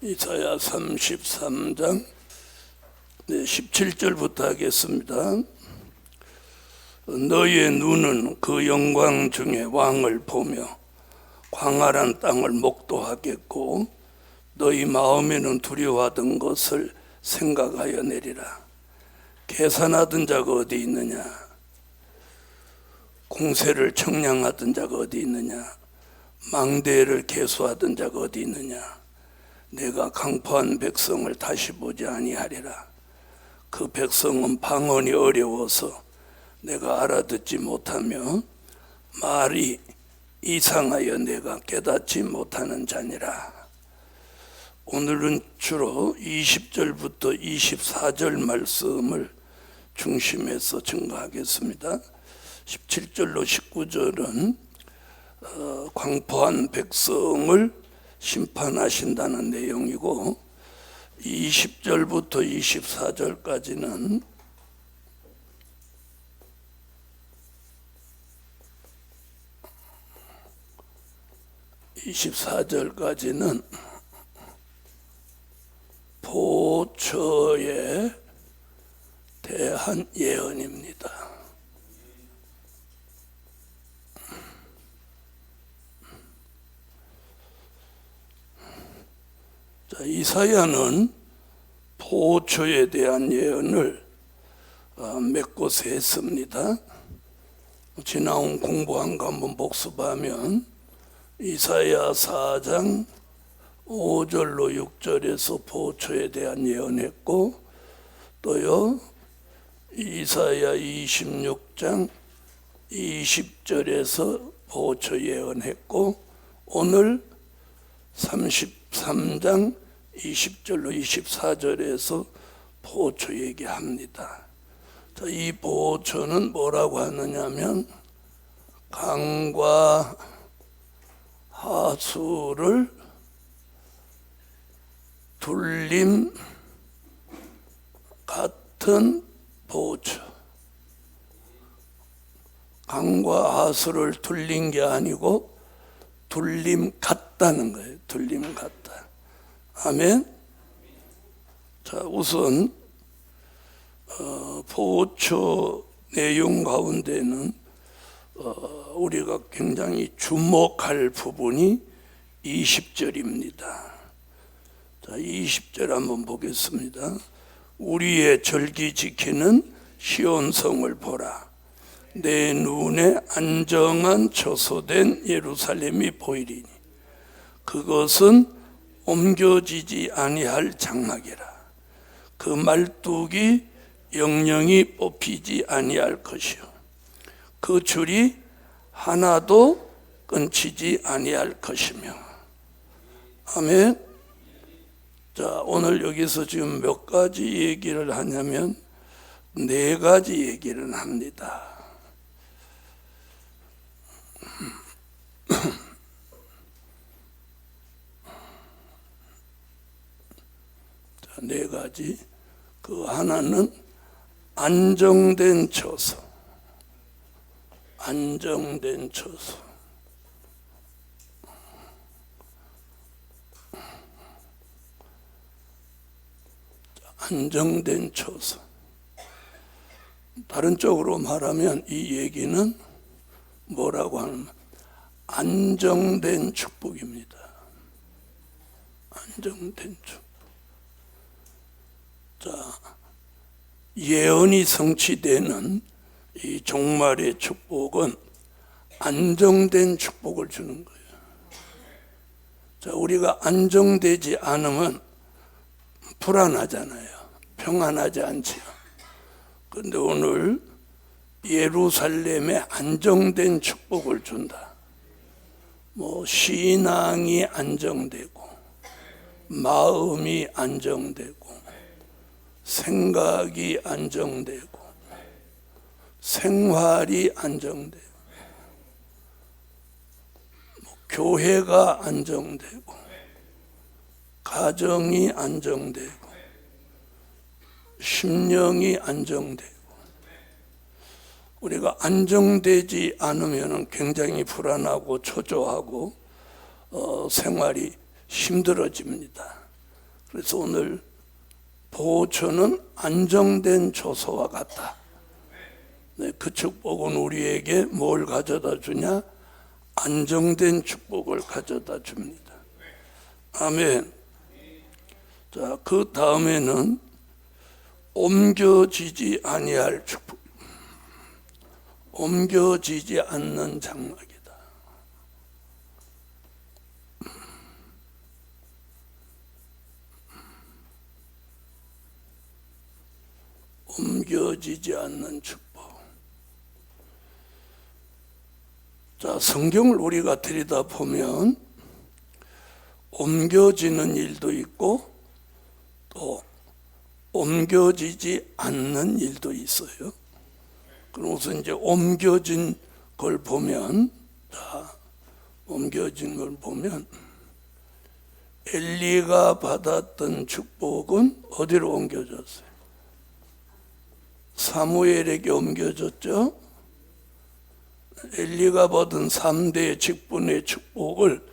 이사야 33장 17절부터 하겠습니다. 너의 눈은 그 영광 중에 왕을 보며 광활한 땅을 목도하겠고 너희 마음에는 두려워하던 것을 생각하여 내리라. 계산하던 자가 어디 있느냐? 공세를 청량하던 자가 어디 있느냐? 망대를 계수하던 자가 어디 있느냐? 내가 강포한 백성을 다시 보지 아니하리라. 그 백성은 방언이 어려워서 내가 알아듣지 못하며 말이 이상하여 내가 깨닫지 못하는 자니라. 오늘은 주로 20절부터 24절 말씀을 중심해서 증거하겠습니다. 17절로 19절은 광포한 백성을 심판하신다는 내용이고 20절부터 24절까지는 보초에 대한 예언입니다. 자, 이사야는 보초에 대한 예언을 몇 곳에 했습니다. 지나온 공부한 거 한번 복습하면 이사야 4장 5절로 6절에서 보초에 대한 예언했고, 또요 이사야 26장 20절에서 보초 예언했고, 오늘 33장 20절로 24절에서 보초 얘기합니다. 자, 이 보초는 뭐라고 하느냐면 강과 하수를 둘림 같은 보초. 강과 하수를 둘린 게 아니고 둘림 같다는 거예요. 둘림 같다. 아멘. 자, 우선 보초 내용 가운데는 우리가 굉장히 주목할 부분이 20절입니다. 자, 20절 한번 보겠습니다. 우리의 절기 지키는 시온성을 보라. 내 눈에 안정한 처소된 예루살렘이 보이리니 그것은 옮겨지지 아니할 장막이라. 그 말뚝이 영영이 뽑히지 아니할 것이요 그 줄이 하나도 끊치지 아니할 것이며. 아멘. 자, 오늘 여기서 지금 몇 가지 얘기를 하냐면 4가지 얘기를 합니다. 자, 4가지. 그 하나는 안정된 처소. 안정된 처소. 안정된 처소. 다른 쪽으로 말하면 이 얘기는 뭐라고 하면 안정된 축복입니다. 안정된 축복. 자, 예언이 성취되는 이 종말의 축복은 안정된 축복을 주는 거예요. 자, 우리가 안정되지 않으면 불안하잖아요. 평안하지 않지요. 그런데 오늘 예루살렘에 안정된 축복을 준다. 신앙이 안정되고 마음이 안정되고 생각이 안정되고 생활이 안정되고 교회가 안정되고 가정이 안정되고 심령이 안정되고. 우리가 안정되지 않으면 굉장히 불안하고 초조하고 생활이 힘들어집니다. 그래서 오늘 보초는 안정된 초소와 같다. 네, 그 축복은 우리에게 뭘 가져다 주냐? 안정된 축복을 가져다 줍니다. 아멘. 자, 그 다음에는 옮겨지지 아니할 축복. 옮겨지지 않는 장막이다. 옮겨지지 않는 축복. 자, 성경을 우리가 들여다보면 옮겨지는 일도 있고 또 옮겨지지 않는 일도 있어요. 그래서 이제 옮겨진 걸 보면, 자, 옮겨진 걸 보면 엘리가 받았던 축복은 어디로 옮겨졌어요? 사무엘에게 옮겨졌죠. 엘리가 받은 3대 직분의 축복을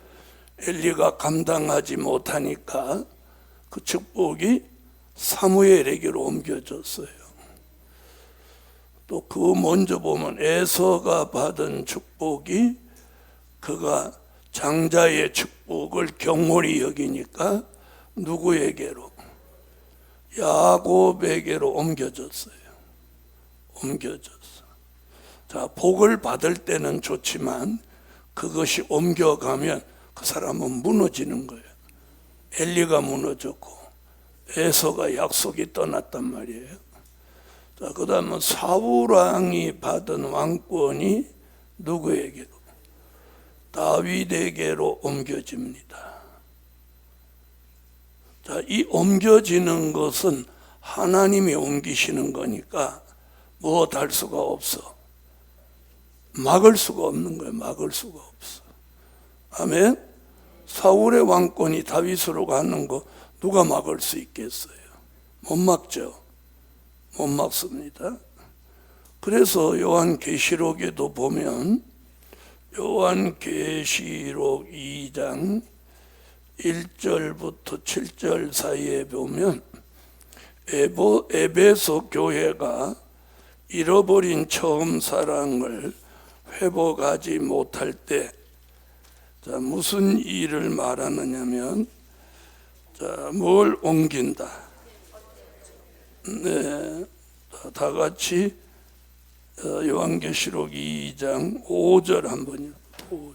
엘리가 감당하지 못하니까 그 축복이 사무엘에게로 옮겨졌어요. 또 그 먼저 보면 에서가 받은 축복이 그가 장자의 축복을 경홀히 여기니까 누구에게로? 야곱에게로 옮겨졌어요. 옮겨졌어. 자, 복을 받을 때는 좋지만 그것이 옮겨가면 그 사람은 무너지는 거예요. 엘리가 무너졌고 에서가 약속이 떠났단 말이에요. 자, 그 다음은 사울 왕이 받은 왕권이 누구에게로? 다윗에게로 옮겨집니다. 자, 이 옮겨지는 것은 하나님이 옮기시는 거니까 무엇할 수가 없어. 막을 수가 없는 거예요. 막을 수가 없어. 아멘. 사울의 왕권이 다윗으로 가는 거 누가 막을 수 있겠어요? 못 막죠. 못 막습니다. 그래서 요한계시록에도 보면 요한계시록 2장 1절부터 7절 사이에 보면 에베소 교회가 잃어버린 처음 사랑을 회복하지 못할 때, 자, 무슨 일을 말하느냐면, 자, 뭘 옮긴다. 네, 다 같이 요한계시록 2장 5절 한번 읽고.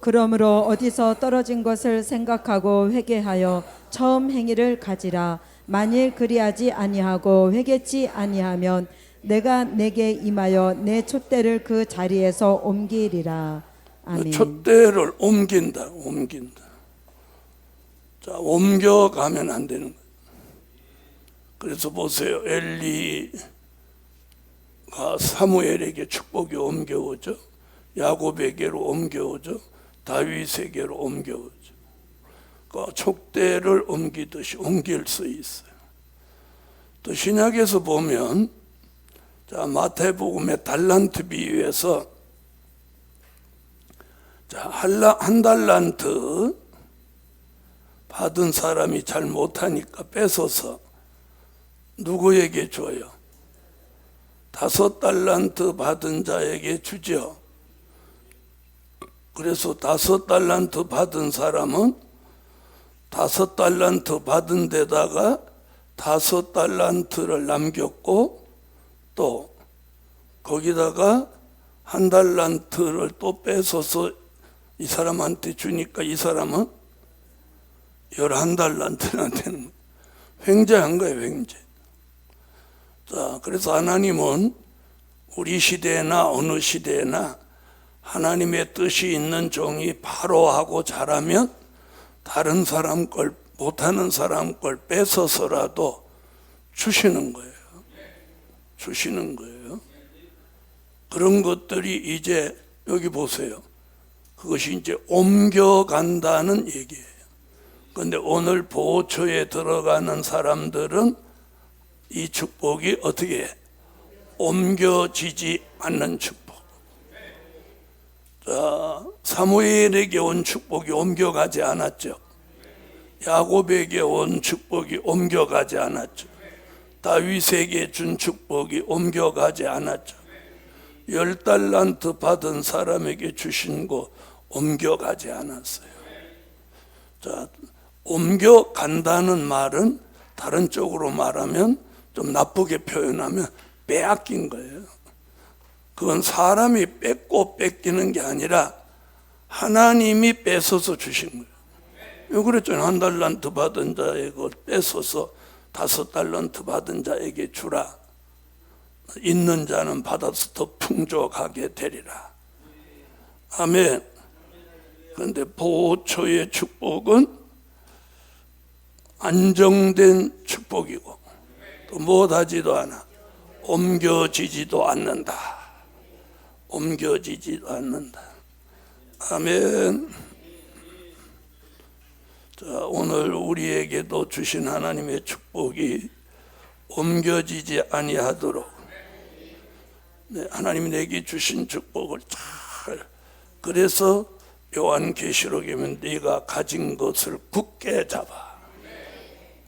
그러므로 어디서 떨어진 것을 생각하고 회개하여 처음 행위를 가지라. 만일 그리하지 아니하고 회개치 아니하면 내가 내게 임하여 내 촛대를 그 자리에서 옮기리라. 아멘. 촛대를 옮긴다. 자, 옮겨가면 안 되는 거예요. 그래서 보세요. 엘리가 사무엘에게 축복이 옮겨오죠. 야곱에게로 옮겨오죠. 다윗에게로 옮겨오죠. 그 촛대를 옮기듯이 옮길 수 있어요. 또 신약에서 보면, 자, 마태복음의 달란트 비유에서, 자, 한 달란트 받은 사람이 잘 못하니까 뺏어서 누구에게 줘요? 5달란트 받은 자에게 주죠. 그래서 5달란트 받은 사람은 5달란트 받은 데다가 5달란트를 남겼고, 또 거기다가 1달란트를 또 뺏어서 이 사람한테 주니까 이 사람은 11달란트나 되는 거예요. 횡재한 거예요, 횡재. 자, 그래서 하나님은 우리 시대나 어느 시대나 하나님의 뜻이 있는 종이 바로 하고 잘하면 다른 사람 걸, 못하는 사람 걸 뺏어서라도 주시는 거예요. 주시는 거예요. 그런 것들이 이제 여기 보세요. 그것이 이제 옮겨간다는 얘기예요. 그런데 오늘 보초에 들어가는 사람들은 이 축복이 어떻게 해? 옮겨지지 않는 축복. 자, 사무엘에게 온 축복이 옮겨가지 않았죠. 야곱에게 온 축복이 옮겨가지 않았죠. 다윗에게 준 축복이 옮겨가지 않았죠. 10달란트 받은 사람에게 주신 거 옮겨가지 않았어요. 자, 옮겨간다는 말은 다른 쪽으로 말하면 좀 나쁘게 표현하면 빼앗긴 거예요. 그건 사람이 뺏고 뺏기는 게 아니라 하나님이 뺏어서 주신 거예요. 그랬잖아요. 1달란트 받은 자에게 뺏어서 5달란트 받은 자에게 주라. 있는 자는 받아서 더 풍족하게 되리라. 아멘. 그런데 보호처의 축복은 안정된 축복이고 또 못하지도 않아. 옮겨지지도 않는다. 옮겨지지도 않는다. 아멘. 자, 오늘 우리에게도 주신 하나님의 축복이 옮겨지지 아니하도록 하나님이 내게 주신 축복을 잘, 그래서 요한계시록에 보면 네가 가진 것을 굳게 잡아.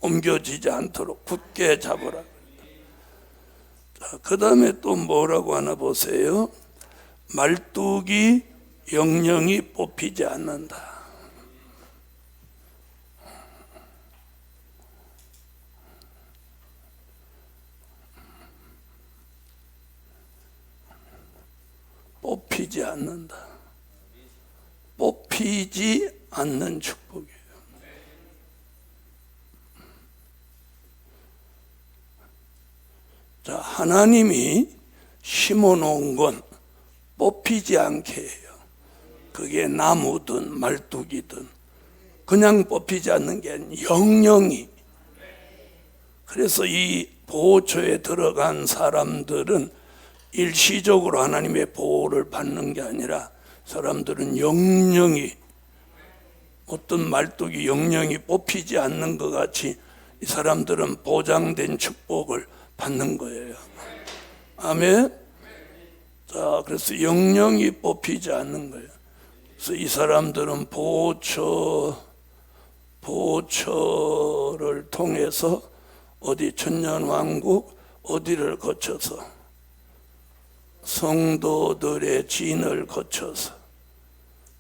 옮겨지지 않도록 굳게 잡으라. 그 다음에 또 뭐라고 하나 보세요. 말뚝이 영영이 뽑히지 않는다. 뽑히지 않는다. 뽑히지 않는 축복이에요. 자, 하나님이 심어놓은 건 뽑히지 않게 해요. 그게 나무든 말뚝이든 그냥 뽑히지 않는 게 아니라 영영이. 그래서 이 보호처에 들어간 사람들은 일시적으로 하나님의 보호를 받는 게 아니라 사람들은 영영이, 어떤 말뚝이 영영이 뽑히지 않는 것 같이 이 사람들은 보장된 축복을 받는 거예요. 아멘. 자, 그래서 영영이 뽑히지 않는 거예요. 그래서 이 사람들은 보호처를 통해서 어디 천년왕국 어디를 거쳐서 성도들의 진을 거쳐서,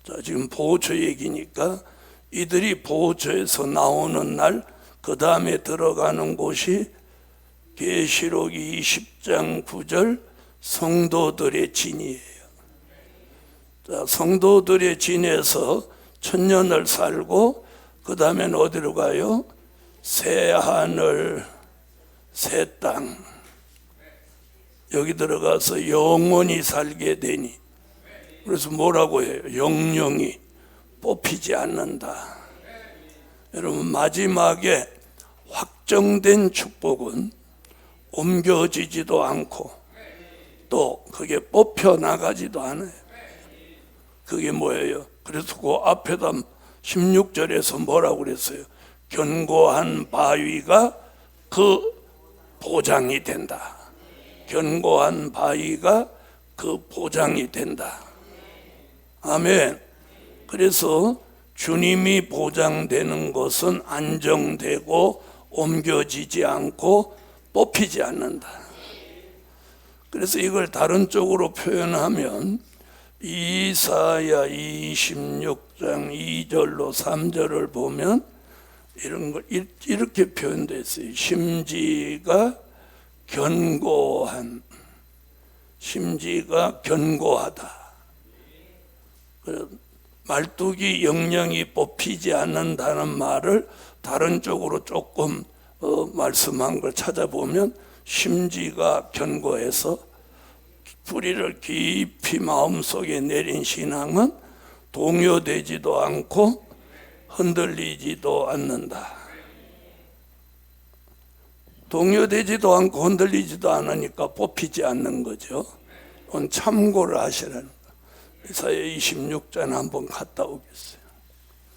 자, 지금 보호처 얘기니까 이들이 보호처에서 나오는 날 그 다음에 들어가는 곳이 계시록 20장 9절 성도들의 진이에요. 자, 성도들의 진에서 천년을 살고 그 다음엔 어디로 가요? 새 하늘 새 땅, 여기 들어가서 영원히 살게 되니, 그래서 뭐라고 해요? 영영이 뽑히지 않는다. 여러분, 마지막에 확정된 축복은 옮겨지지도 않고 또 그게 뽑혀 나가지도 않아요. 그게 뭐예요? 그래서 그 앞에다 16절에서 뭐라고 그랬어요? 견고한 바위가 그 보장이 된다. 견고한 바위가 그 보장이 된다. 아멘. 그래서 주님이 보장되는 것은 안정되고 옮겨지지 않고 뽑히지 않는다. 그래서 이걸 다른 쪽으로 표현하면 이사야 26장 2절로 3절을 보면 이런 걸 이렇게 표현되어 있어요. 심지가 견고하다. 말뚝이 영영이 뽑히지 않는다는 말을 다른 쪽으로 조금 말씀한 걸 찾아보면 심지가 견고해서 뿌리를 깊이 마음속에 내린 신앙은 동요되지도 않고 흔들리지도 않는다. 동요되지도 않고 흔들리지도 않으니까 뽑히지 않는 거죠. 그건 참고를 하시라는 거예요. 이사야 26장 한번 갔다 오겠어요.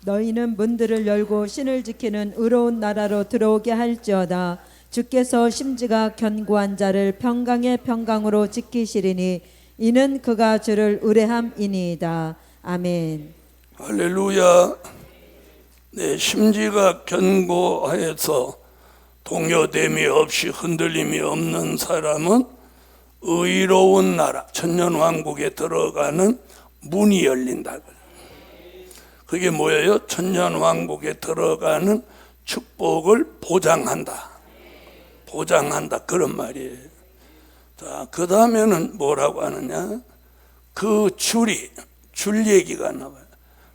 너희는 문들을 열고 신을 지키는 의로운 나라로 들어오게 할지어다. 주께서 심지가 견고한 자를 평강의 평강으로 지키시리니 이는 그가 주를 의뢰함이니이다. 아멘. 할렐루야. 내 심지가 견고해서 동요됨이 없이 흔들림이 없는 사람은 의로운 나라 천년왕국에 들어가는 문이 열린다. 그게 뭐예요? 천년왕국에 들어가는 축복을 보장한다. 보장한다 그런 말이에요. 자, 그 다음에는 뭐라고 하느냐? 그 줄 얘기가 나와요.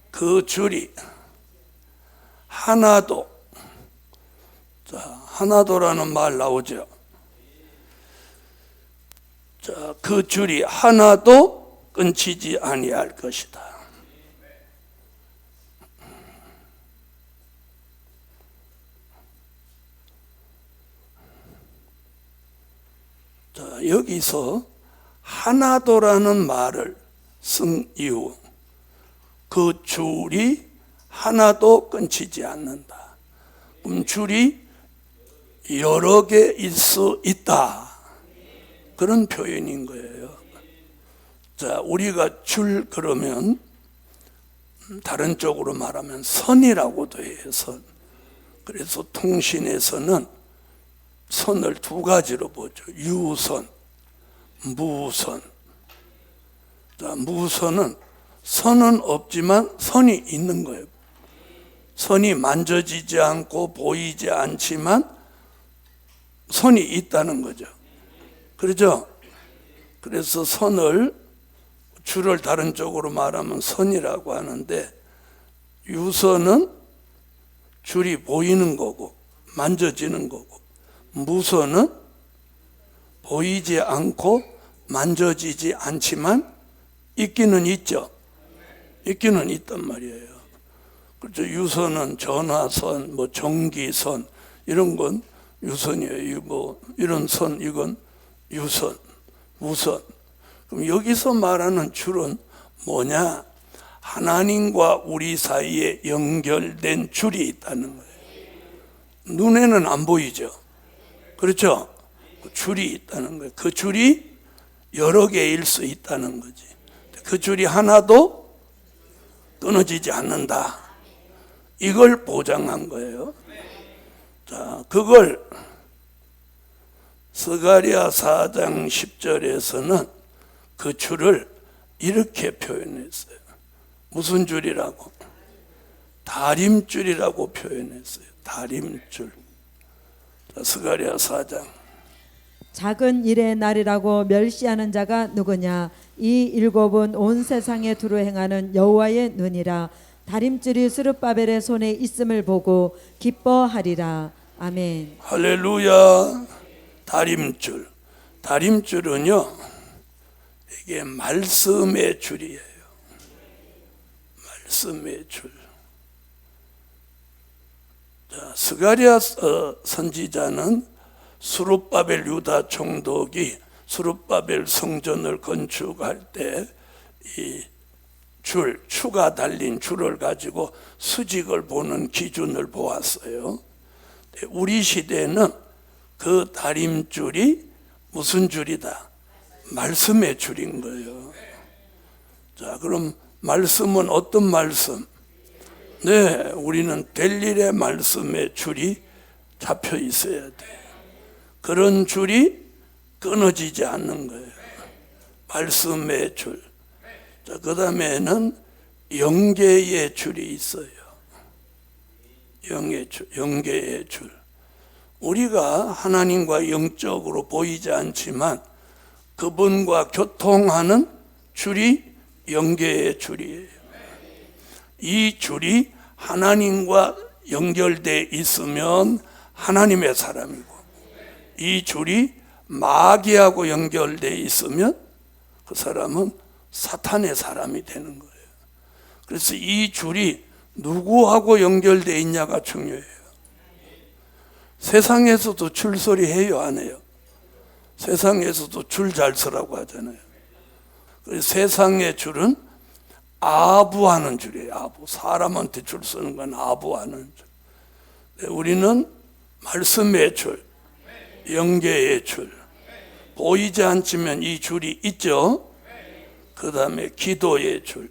그 줄이 하나도, 자, 하나도라는 말 나오죠. 자, 그 줄이 하나도 끊치지 아니할 것이다. 자, 여기서 하나도라는 말을 쓴 이유, 그 줄이 하나도 끊치지 않는다. 그럼 줄이 여러 개일 수 있다. 그런 표현인 거예요. 자, 우리가 줄 그러면 다른 쪽으로 말하면 선이라고도 해요. 선. 그래서 통신에서는 선을 두 가지로 보죠. 유선, 무선. 자, 무선은 선은 없지만 선이 있는 거예요. 선이 만져지지 않고 보이지 않지만 선이 있다는 거죠. 그렇죠? 그래서 줄을 다른 쪽으로 말하면 선이라고 하는데, 유선은 줄이 보이는 거고 만져지는 거고, 무선은 보이지 않고 만져지지 않지만 있기는 있죠. 있기는 있단 말이에요. 그렇죠. 유선은 전화선, 뭐 전기선 이런 건 유선이에요. 뭐 이런 선 이건 유선, 무선. 그럼 여기서 말하는 줄은 뭐냐? 하나님과 우리 사이에 연결된 줄이 있다는 거예요. 눈에는 안 보이죠. 그렇죠? 줄이 있다는 거예요. 그 줄이 여러 개일 수 있다는 거지. 그 줄이 하나도 끊어지지 않는다. 이걸 보장한 거예요. 자, 그걸 스가랴 4장 10절에서는 그 줄을 이렇게 표현했어요. 무슨 줄이라고? 다림줄이라고 표현했어요. 다림줄. 자, 스가랴 4장. 작은 일의 날이라고 멸시하는 자가 누구냐? 이 일곱은 온 세상에 두루 행하는 여호와의 눈이라. 다림줄이 스룹바벨의 손에 있음을 보고 기뻐하리라. 아멘. 할렐루야. 다림줄. 다림줄은요, 이게 말씀의 줄이에요. 말씀의 줄. 자, 스가랴 선지자는 스룹바벨 유다 총독이 스룹바벨 성전을 건축할 때 이 추가 달린 줄을 가지고 수직을 보는 기준을 보았어요. 우리 시대는 그 다림줄이 무슨 줄이다? 말씀의 줄인 거예요. 자, 그럼 말씀은 어떤 말씀? 네, 우리는 될 일의 말씀의 줄이 잡혀 있어야 돼. 그런 줄이 끊어지지 않는 거예요. 말씀의 줄. 자, 그 다음에는 영계의 줄이 있어요. 영계의 줄. 우리가 하나님과 영적으로 보이지 않지만 그분과 교통하는 줄이 영계의 줄이에요. 이 줄이 하나님과 연결되어 있으면 하나님의 사람이고, 이 줄이 마귀하고 연결되어 있으면 그 사람은 사탄의 사람이 되는 거예요. 그래서 이 줄이 누구하고 연결되어 있냐가 중요해요. 세상에서도 줄서리 해요, 안 해요? 세상에서도 줄 잘 서라고 하잖아요. 세상의 줄은 아부하는 줄이에요. 아부. 사람한테 줄 서는 건 아부하는 줄. 우리는 말씀의 줄, 영계의 줄. 보이지 않지만 이 줄이 있죠. 그 다음에 기도의 줄.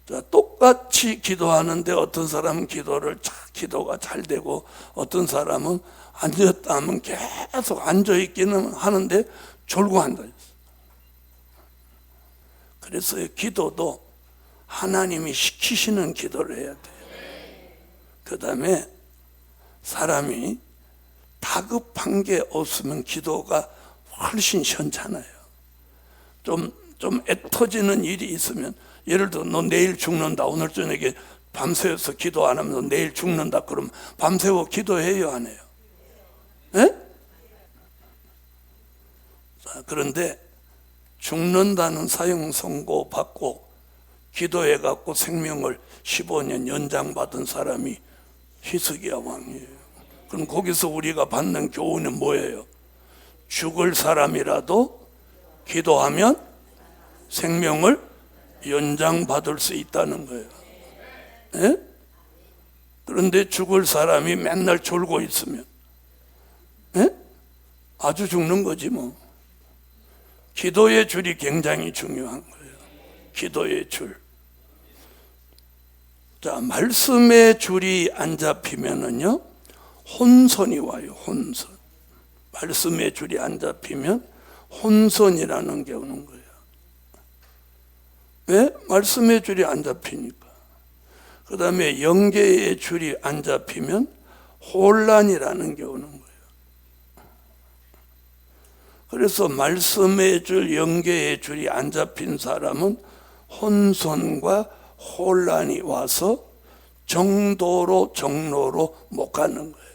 자, 똑같이 기도하는데 어떤 사람은 기도가 잘 되고 어떤 사람은 앉았다 하면 계속 앉아있기는 하는데 졸고 한다. 그래서 기도도 하나님이 시키시는 기도를 해야 돼요. 그 다음에 사람이 다급한 게 없으면 기도가 훨씬 시원찮아요. 좀 애터지는 일이 있으면, 예를 들어 너 내일 죽는다, 오늘 저녁에 밤새워서 기도 안 하면 너 내일 죽는다, 그럼 밤새워 기도해요, 안 해요? 네? 자, 그런데 죽는다는 사형 선고 받고 기도해 갖고 생명을 15년 연장받은 사람이 히스기야 왕이에요. 그럼 거기서 우리가 받는 교훈은 뭐예요? 죽을 사람이라도 기도하면 생명을 연장받을 수 있다는 거예요. 네? 그런데 죽을 사람이 맨날 졸고 있으면 네? 아주 죽는 거지 뭐. 기도의 줄이 굉장히 중요한 거예요. 기도의 줄. 자, 말씀의 줄이 안 잡히면은요, 혼선이 와요. 혼선. 말씀의 줄이 안 잡히면 혼선이라는 게 오는 거예요. 왜? 말씀의 줄이 안 잡히니까. 그 다음에 영계의 줄이 안 잡히면 혼란이라는 게 오는 거예요. 그래서 말씀의 줄, 영계의 줄이 안 잡힌 사람은 혼선과 혼란이 와서 정도로 정로로 못 가는 거예요.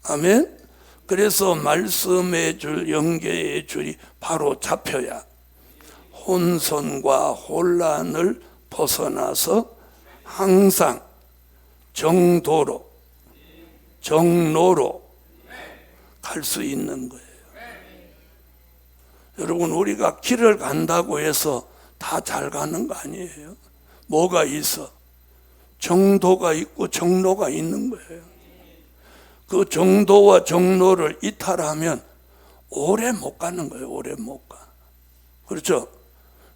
아멘. 그래서 말씀의 줄, 영계의 줄이 바로 잡혀야 혼선과 혼란을 벗어나서 항상 정도로, 정로로 갈 수 있는 거예요. 여러분, 우리가 길을 간다고 해서 다 잘 가는 거 아니에요. 뭐가 있어? 정도가 있고 정로가 있는 거예요. 그 정도와 정로를 이탈하면 오래 못 가는 거예요. 오래 못 가. 그렇죠?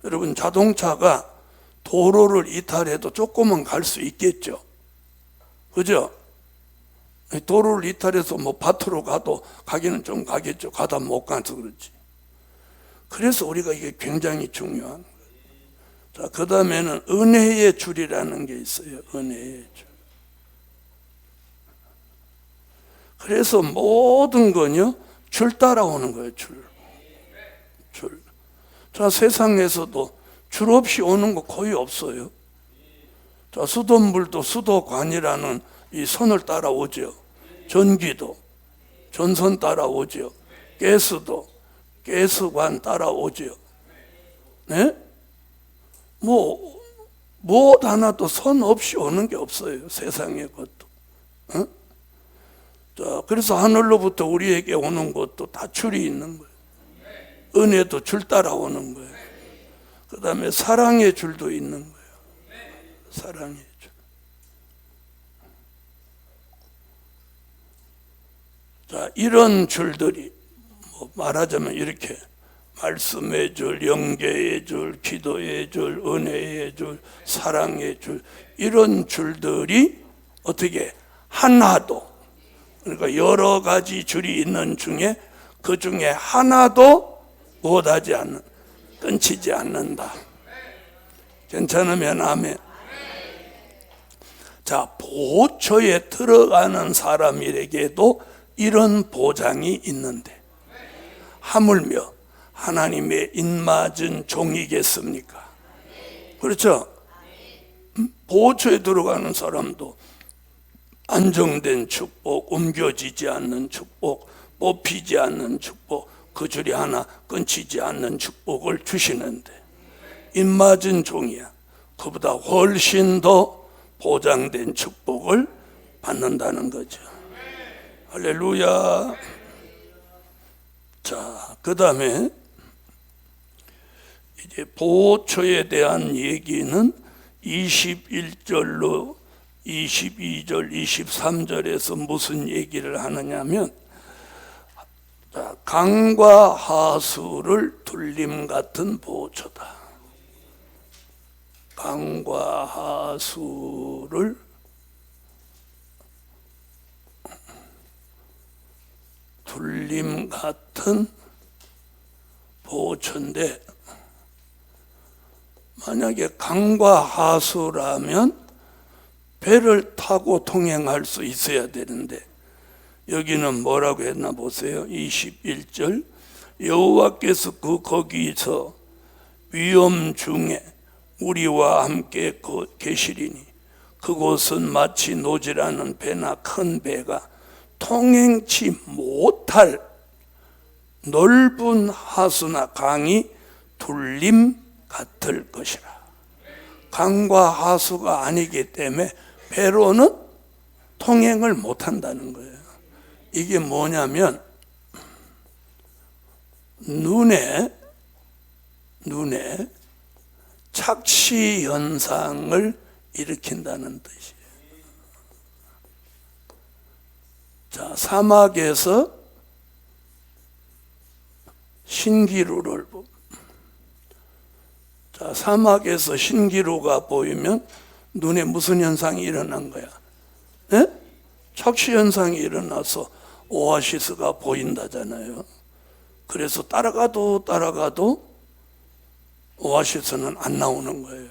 여러분, 자동차가 도로를 이탈해도 조금은 갈 수 있겠죠. 그죠? 도로를 이탈해서 뭐 밭으로 가도 가기는 좀 가겠죠. 가다 못 가서 그렇지. 그래서 우리가 이게 굉장히 중요한 거예요. 자, 그 다음에는 은혜의 줄이라는 게 있어요. 은혜의 줄. 그래서 모든 건요, 줄 따라오는 거예요. 줄. 자, 세상에서도 줄 없이 오는 거 거의 없어요. 자, 수돗물도 수도관이라는 이 선을 따라오죠. 전기도 전선 따라오죠. 가스도 가스관 따라오죠. 네? 뭐 하나도 선 없이 오는 게 없어요. 세상의 것도. 어? 자, 그래서 하늘로부터 우리에게 오는 것도 다 줄이 있는 거예요. 은혜도 줄 따라오는 거예요. 그 다음에 사랑의 줄도 있는 거예요. 사랑의 줄. 자, 이런 줄들이 뭐 말하자면 이렇게 말씀의 줄, 영계의 줄, 기도의 줄, 은혜의 줄, 사랑의 줄, 이런 줄들이 어떻게 하나도, 그러니까 여러 가지 줄이 있는 중에 그 중에 하나도 못하지 않는, 끊치지 않는다. 괜찮으면 아멘. 자, 보초에 들어가는 사람에게도 이런 보장이 있는데 하물며 하나님의 입맞은 종이겠습니까? 그렇죠? 보초에 들어가는 사람도 안정된 축복, 옮겨지지 않는 축복, 뽑히지 않는 축복, 그 줄이 하나 끊치지 않는 축복을 주시는데 입맞은 종이야. 그보다 훨씬 더 보장된 축복을 받는다는 거죠. 할렐루야. 자, 그 다음에 이제 보초에 대한 얘기는 21절로 22절, 23절에서 무슨 얘기를 하느냐면, 강과 하수를 둘림 같은 보초다. 강과 하수를 둘림 같은 보호처인데, 만약에 강과 하수라면 배를 타고 통행할 수 있어야 되는데, 여기는 뭐라고 했나 보세요. 21절, 여호와께서 거기서 위험 중에 우리와 함께 계시리니 그곳은 마치 노지라는 배나 큰 배가 통행치 못할 넓은 하수나 강이 둘림 같을 것이라. 강과 하수가 아니기 때문에 배로는 통행을 못한다는 거예요. 이게 뭐냐면 눈에 착시 현상을 일으킨다는 뜻이에요. 자, 사막에서 신기루를 자, 사막에서 신기루가 보이면 눈에 무슨 현상이 일어난 거야? 네? 착시 현상이 일어나서 오아시스가 보인다잖아요. 그래서 따라가도 오아시스는 안 나오는 거예요.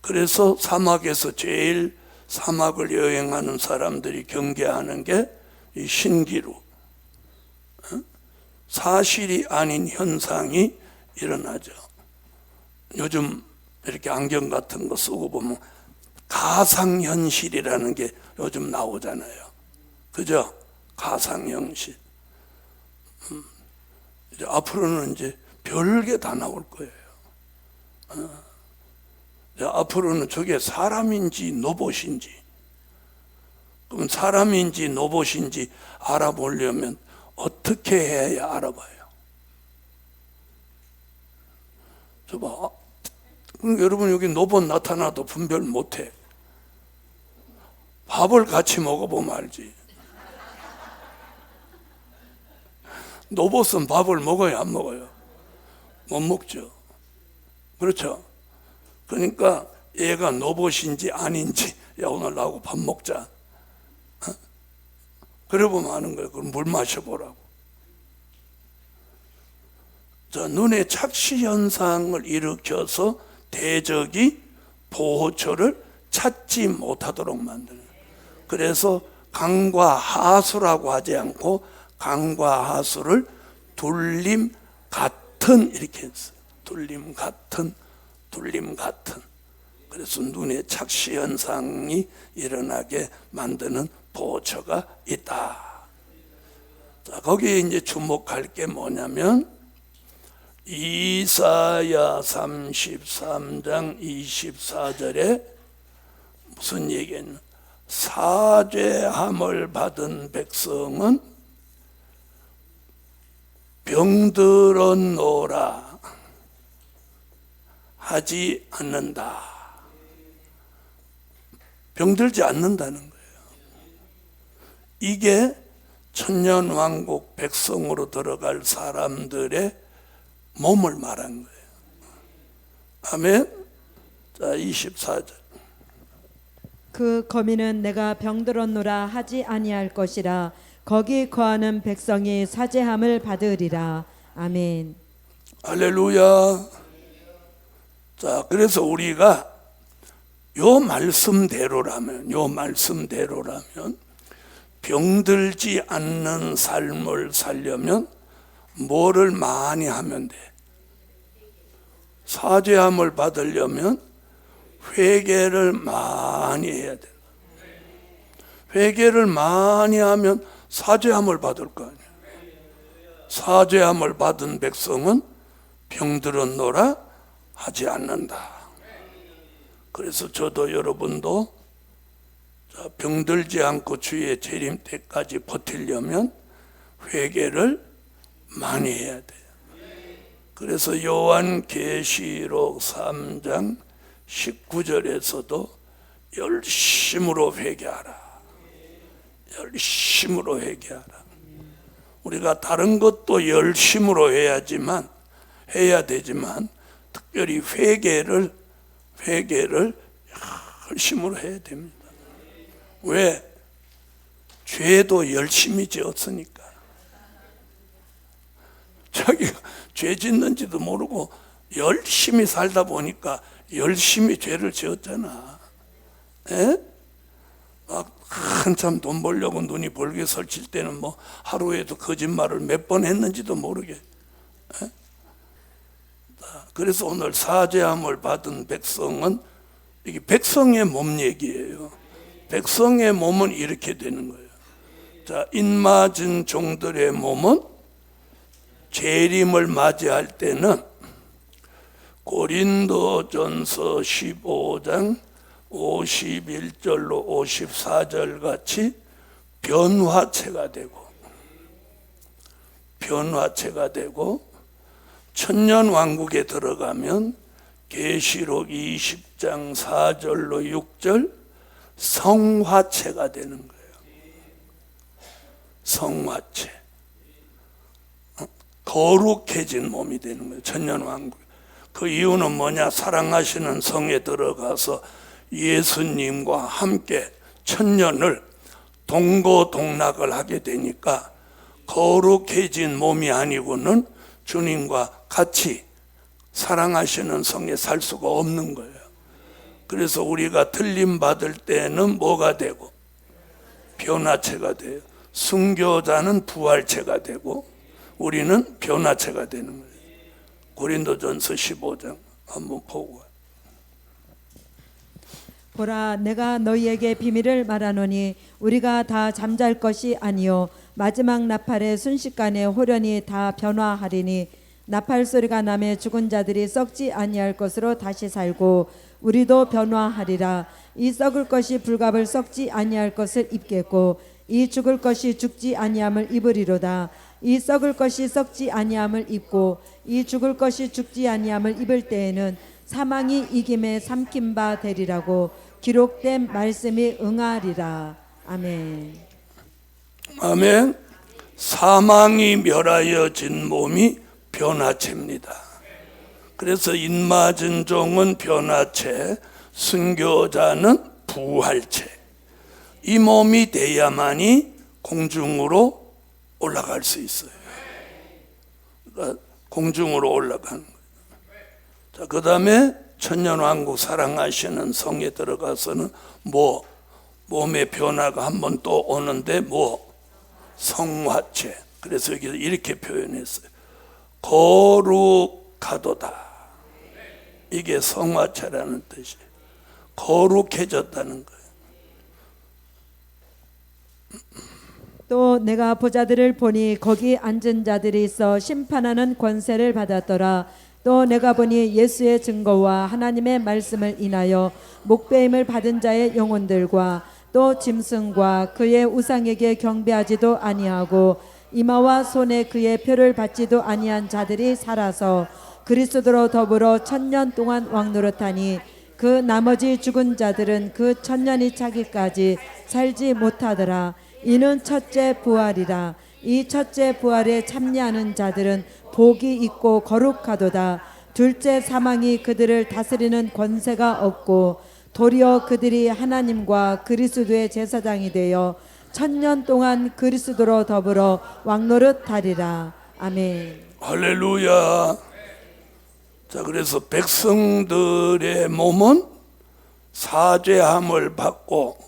그래서 사막에서 제일 사막을 여행하는 사람들이 경계하는 게 이 신기루, 사실이 아닌 현상이 일어나죠. 요즘 이렇게 안경 같은 거 쓰고 보면 가상현실이라는 게 요즘 나오잖아요. 그죠? 가상현실. 이제 앞으로는 이제 별게 다 나올 거예요. 앞으로는 저게 사람인지 로봇인지, 그럼 사람인지 로봇인지 알아보려면 어떻게 해야 알아봐요? 저 봐. 그럼 여러분 여기 로봇 나타나도 분별 못해. 밥을 같이 먹어보면 알지. 로봇은 밥을 먹어요, 안 먹어요? 못 먹죠. 그렇죠? 그러니까 얘가 로봇인지 아닌지, 야 오늘 나하고 밥 먹자. 그래 보면 아는 거예요. 그럼 물 마셔보라고. 자, 눈의 착시 현상을 일으켜서 대적이 보호처를 찾지 못하도록 만드는 거예요. 그래서 강과 하수라고 하지 않고 강과 하수를 둘림 같은 이렇게 했어요. 둘림 같은. 그래서 눈의 착시 현상이 일어나게 만드는 보호처가 있다. 자, 거기에 이제 주목할 게 뭐냐면 이사야 33장 24절에 무슨 얘기했냐? 사죄함을 받은 백성은 병들었노라 하지 않는다. 병들지 않는다는 거예요. 이게 천년왕국 백성으로 들어갈 사람들의 몸을 말한 거예요. 아멘. 자, 24절. 그 거민은 내가 병들었노라 하지 아니할 것이라. 거기 거하는 백성이 사죄함을 받으리라. 아멘. 할렐루야. 자, 그래서 우리가 요 말씀대로라면 병들지 않는 삶을 살려면 뭐를 많이 하면 돼? 사죄함을 받으려면 회개를 많이 해야 된다. 회개를 많이 하면 사죄함을 받을 거 아니야. 사죄함을 받은 백성은 병들었노라 하지 않는다. 그래서 저도 여러분도 병들지 않고 주의 재림 때까지 버티려면 회개를 많이 해야 돼요. 그래서 요한계시록 3장 19절에서도 열심으로 회개하라. 열심으로 회개하라. 우리가 다른 것도 열심으로 해야 되지만 특별히 회개를 회개를 열심으로 해야 됩니다. 왜? 죄도 열심히 지었으니까. 자기가 죄 짓는지도 모르고 열심히 살다 보니까 열심히 죄를 지었잖아. 에? 막 한참 돈 벌려고 눈이 벌게 설칠 때는 뭐 하루에도 거짓말을 몇 번 했는지도 모르게. 에? 그래서 오늘 사죄함을 받은 백성은, 이게 백성의 몸 얘기예요. 백성의 몸은 이렇게 되는 거예요. 자, 인맞은 종들의 몸은 재림을 맞이할 때는 고린도전서 15장 51절로 54절 같이 변화체가 되고 천년왕국에 들어가면 계시록 20장 4절로 6절 성화체가 되는 거예요. 성화체. 거룩해진 몸이 되는 거예요. 천년왕국. 그 이유는 뭐냐? 사랑하시는 성에 들어가서 예수님과 함께 천년을 동거동락을 하게 되니까 거룩해진 몸이 아니고는 주님과 같이 사랑하시는 성에 살 수가 없는 거예요. 그래서 우리가 틀림 받을 때는 뭐가 되고? 변화체가 돼요. 순교자는 부활체가 되고 우리는 변화체가 되는 거예요. 고린도전서 15장 한번 보고. 보라, 내가 너희에게 비밀을 말하노니 우리가 다 잠잘 것이 아니요 마지막 나팔의 순식간에 호련히 다 변화하리니 나팔 소리가 나매 죽은 자들이 썩지 아니할 것으로 다시 살고 우리도 변화하리라. 이 썩을 것이 불갑을 썩지 아니할 것을 입겠고 이 죽을 것이 죽지 아니함을 입으리로다. 이 썩을 것이 썩지 아니함을 입고 이 죽을 것이 죽지 아니함을 입을 때에는 사망이 이김에 삼킨 바 되리라고 기록된 말씀이 응하리라. 아멘. 아멘. 사망이 멸하여진 몸이 변화체입니다. 그래서 인맞은 종은 변화체, 순교자는 부활체. 이 몸이 돼야만이 공중으로 올라갈 수 있어요. 그러니까 공중으로 올라가는 거예요. 자, 그 다음에 천년왕국 사랑하시는 성에 들어가서는 뭐 몸의 변화가 한번 또 오는데 뭐 성화체. 그래서 여기 이렇게 표현했어요. 거룩하도다. 이게 성화체라는 뜻이에요. 거룩해졌다는 거예요. 또 내가 보자들을 보니 거기 앉은 자들이 있어 심판하는 권세를 받았더라. 또 내가 보니 예수의 증거와 하나님의 말씀을 인하여 목배임을 받은 자의 영혼들과 또 짐승과 그의 우상에게 경배하지도 아니하고 이마와 손에 그의 표를 받지도 아니한 자들이 살아서 그리스도로 더불어 천년 동안 왕노릇하니 그 나머지 죽은 자들은 그 천년이 차기까지 살지 못하더라. 이는 첫째 부활이라. 이 첫째 부활에 참여하는 자들은 복이 있고 거룩하도다. 둘째 사망이 그들을 다스리는 권세가 없고 도리어 그들이 하나님과 그리스도의 제사장이 되어 천년 동안 그리스도로 더불어 왕노릇하리라. 아멘. 할렐루야. 자, 그래서 백성들의 몸은 사죄함을 받고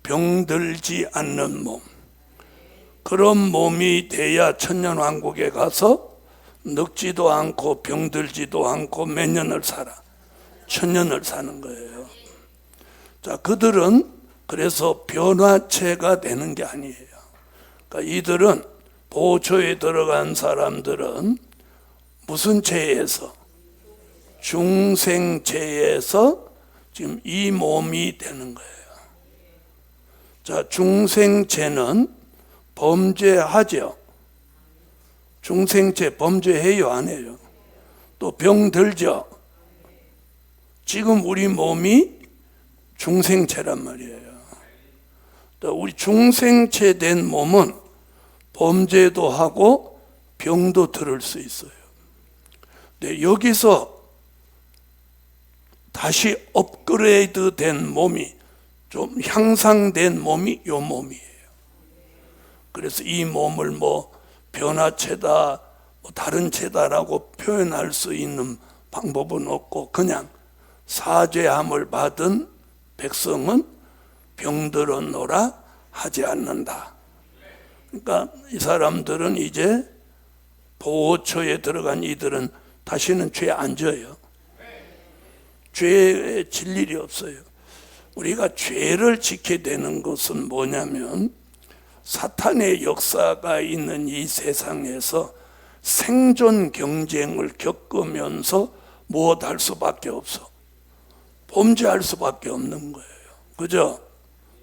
병들지 않는 몸, 그런 몸이 돼야 천년왕국에 가서 늙지도 않고 병들지도 않고 몇 년을 살아? 천년을 사는 거예요. 자, 그들은 그래서 변화체가 되는 게 아니에요. 그러니까 이들은 보초에 들어간 사람들은 무슨 체에서? 중생체에서 지금 이 몸이 되는 거예요. 자, 중생체는 범죄하죠. 중생체 범죄해요, 안 해요? 또 병들죠. 지금 우리 몸이 중생체란 말이에요. 또 우리 중생체 된 몸은 범죄도 하고 병도 들을 수 있어요. 근데 여기서 다시 업그레이드 된 몸이, 좀 향상된 몸이 요 몸이에요. 그래서 이 몸을 뭐 변화체다, 뭐 다른 체다라고 표현할 수 있는 방법은 없고, 그냥 사죄함을 받은 백성은 병들었노라 하지 않는다. 그러니까 이 사람들은 이제 보호처에 들어간 이들은 다시는 죄 안 져요. 죄에 질 일이 없어요. 우리가 죄를 지게 되는 것은 뭐냐면, 사탄의 역사가 있는 이 세상에서 생존 경쟁을 겪으면서 무엇할 수밖에 없어? 범죄할 수밖에 없는 거예요. 그죠?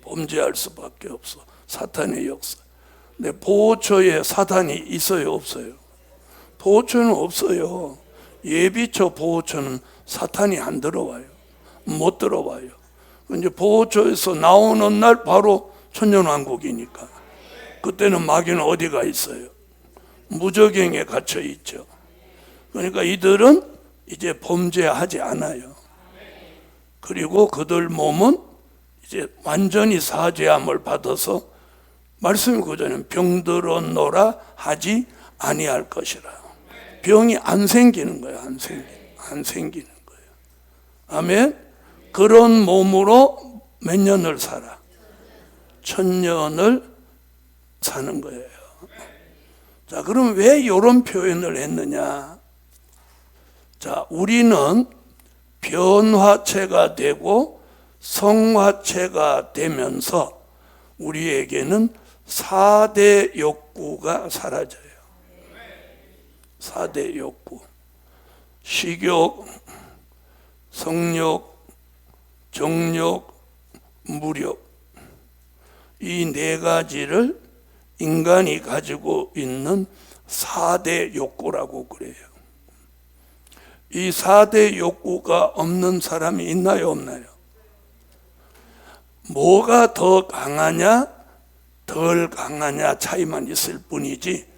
범죄할 수밖에 없어. 사탄의 역사. 근데 보호처에 사탄이 있어요, 없어요? 보호처는 없어요. 예비처 보호처는 사탄이 안 들어와요. 못 들어와요. 이제 보호처에서 나오는 날 바로 천년왕국이니까. 그때는 마귀는 어디가 있어요? 무저갱에 갇혀 있죠. 그러니까 이들은 이제 범죄하지 않아요. 그리고 그들 몸은 이제 완전히 사죄함을 받아서, 말씀이 그전에 병들었노라 하지 아니할 것이라. 병이 안 생기는 거예요. 안 생기는 거예요. 아멘. 그런 몸으로 몇 년을 살아? 1000년을 사는 거예요. 자, 그럼 왜 이런 표현을 했느냐? 자, 우리는 변화체가 되고 성화체가 되면서 우리에게는 4대 욕구가 사라져요. 4대 욕구. 식욕, 성욕, 정욕, 무욕. 이 네 가지를 인간이 가지고 있는 4대 욕구라고 그래요. 이 4대 욕구가 없는 사람이 있나요, 없나요? 뭐가 더 강하냐, 덜 강하냐 차이만 있을 뿐이지,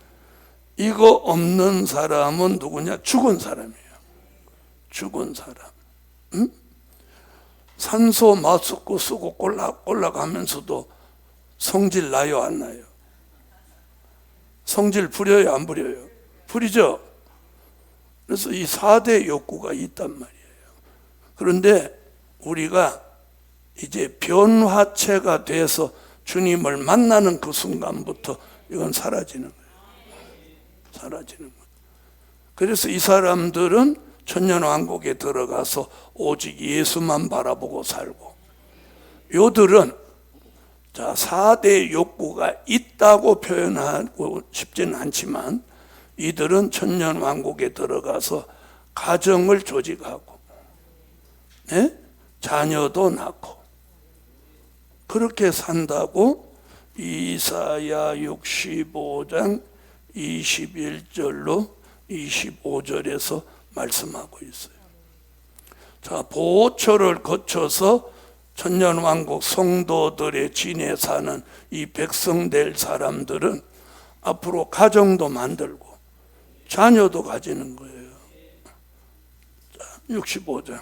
이거 없는 사람은 누구냐? 죽은 사람이에요. 죽은 사람. 응? 산소 마스크 쓰고 올라가면서도 성질 나요, 안 나요? 성질 부려요, 안 부려요? 부리죠? 그래서 이 4대 욕구가 있단 말이에요. 그런데 우리가 이제 변화체가 돼서 주님을 만나는 그 순간부터 이건 사라지는 거예요. 사라지는 거예요. 그래서 이 사람들은 천년왕국에 들어가서 오직 예수만 바라보고 살고, 요들은 자 4대 욕구가 있다고 표현하고 싶지는 않지만, 이들은 천년왕국에 들어가서 가정을 조직하고, 네? 자녀도 낳고 그렇게 산다고 이사야 65장 21절로 25절에서 말씀하고 있어요. 자, 보호처를 거쳐서 천년왕국 성도들의 진에 사는 이 백성 될 사람들은 앞으로 가정도 만들고 자녀도 가지는 거예요. 자, 65장.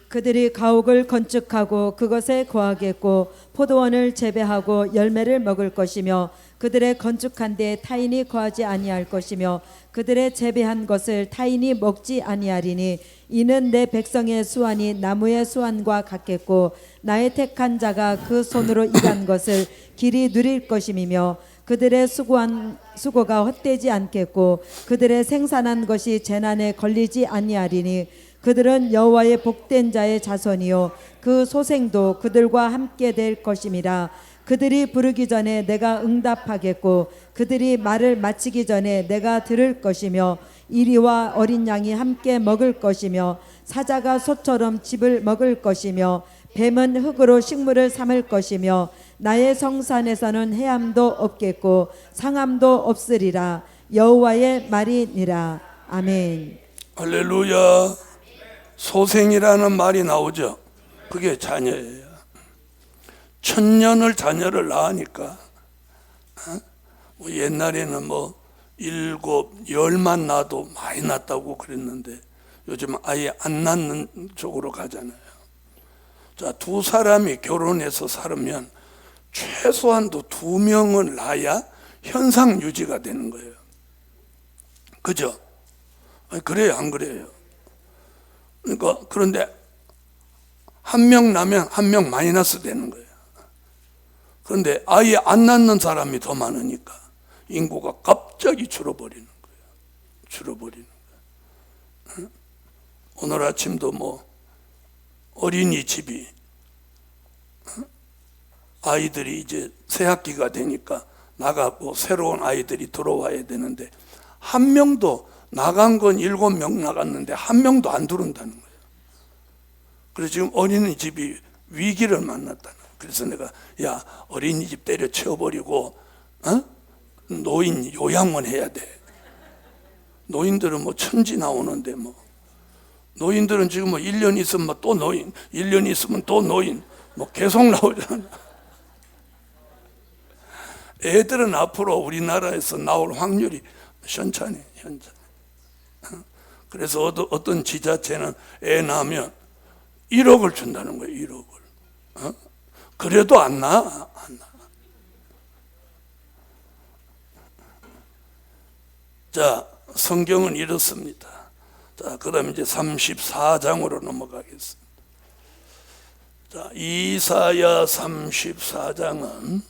그들이 가옥을 건축하고 그것에 거하겠고 포도원을 재배하고 열매를 먹을 것이며 그들의 건축한 데에 타인이 거하지 아니할 것이며 그들의 재배한 것을 타인이 먹지 아니하리니 이는 내 백성의 수완이 나무의 수완과 같겠고 나의 택한 자가 그 손으로 일한 것을 길이 누릴 것임이며 그들의 수고가 헛되지 않겠고 그들의 생산한 것이 재난에 걸리지 아니하리니 그들은 여호와의 복된 자의 자손이요 그 소생도 그들과 함께 될 것임이라. 그들이 부르기 전에 내가 응답하겠고 그들이 말을 마치기 전에 내가 들을 것이며 이리와 어린 양이 함께 먹을 것이며 사자가 소처럼 즙을 먹을 것이며 뱀은 흙으로 식물을 삼을 것이며 나의 성산에서는 해함도 없겠고 상함도 없으리라. 여호와의 말이니라. 아멘. 할렐루야. 소생이라는 말이 나오죠. 그게 자녀예요. 1000년을 자녀를 낳으니까 옛날에는 7, 10만 낳아도 많이 낳았다고 그랬는데 요즘 아예 안 낳는 쪽으로 가잖아요. 자, 두 사람이 결혼해서 살면 최소한도 2명은 낳아야 현상 유지가 되는 거예요. 그죠? 아니, 그래요, 안 그래요? 그러니까 그런데 1명 나면 1명 마이너스 되는 거예요. 그런데 아예 안 낳는 사람이 더 많으니까 인구가 갑자기 줄어버리는 거예요. 줄어버리는 거예요. 오늘 아침도 뭐 어린이집이 아이들이 이제 새학기가 되니까 나가고 새로운 아이들이 들어와야 되는데 한 명도 나간 건 7명 나갔는데 한 명도 안 들어온다는 거예요. 그래서 지금 어린이집이 위기를 만났다는 거예요. 그래서 내가 야, 어린이집 때려치워버리고 노인 요양원 해야 돼. 노인들은 뭐 천지 나오는데 뭐 노인들은 지금 뭐 1년 있으면 또 노인, 1년 있으면 또 노인, 뭐 계속 나오잖아. 애들은 앞으로 우리나라에서 나올 확률이 현찮아요. 그래서 어떤 지자체는 애 낳으면 1억을 준다는 거예요. 1억을. 그래도 안 나아. 자, 성경은 이렇습니다. 자, 그 다음에 이제 34장으로 넘어가겠습니다. 자, 이사야 34장은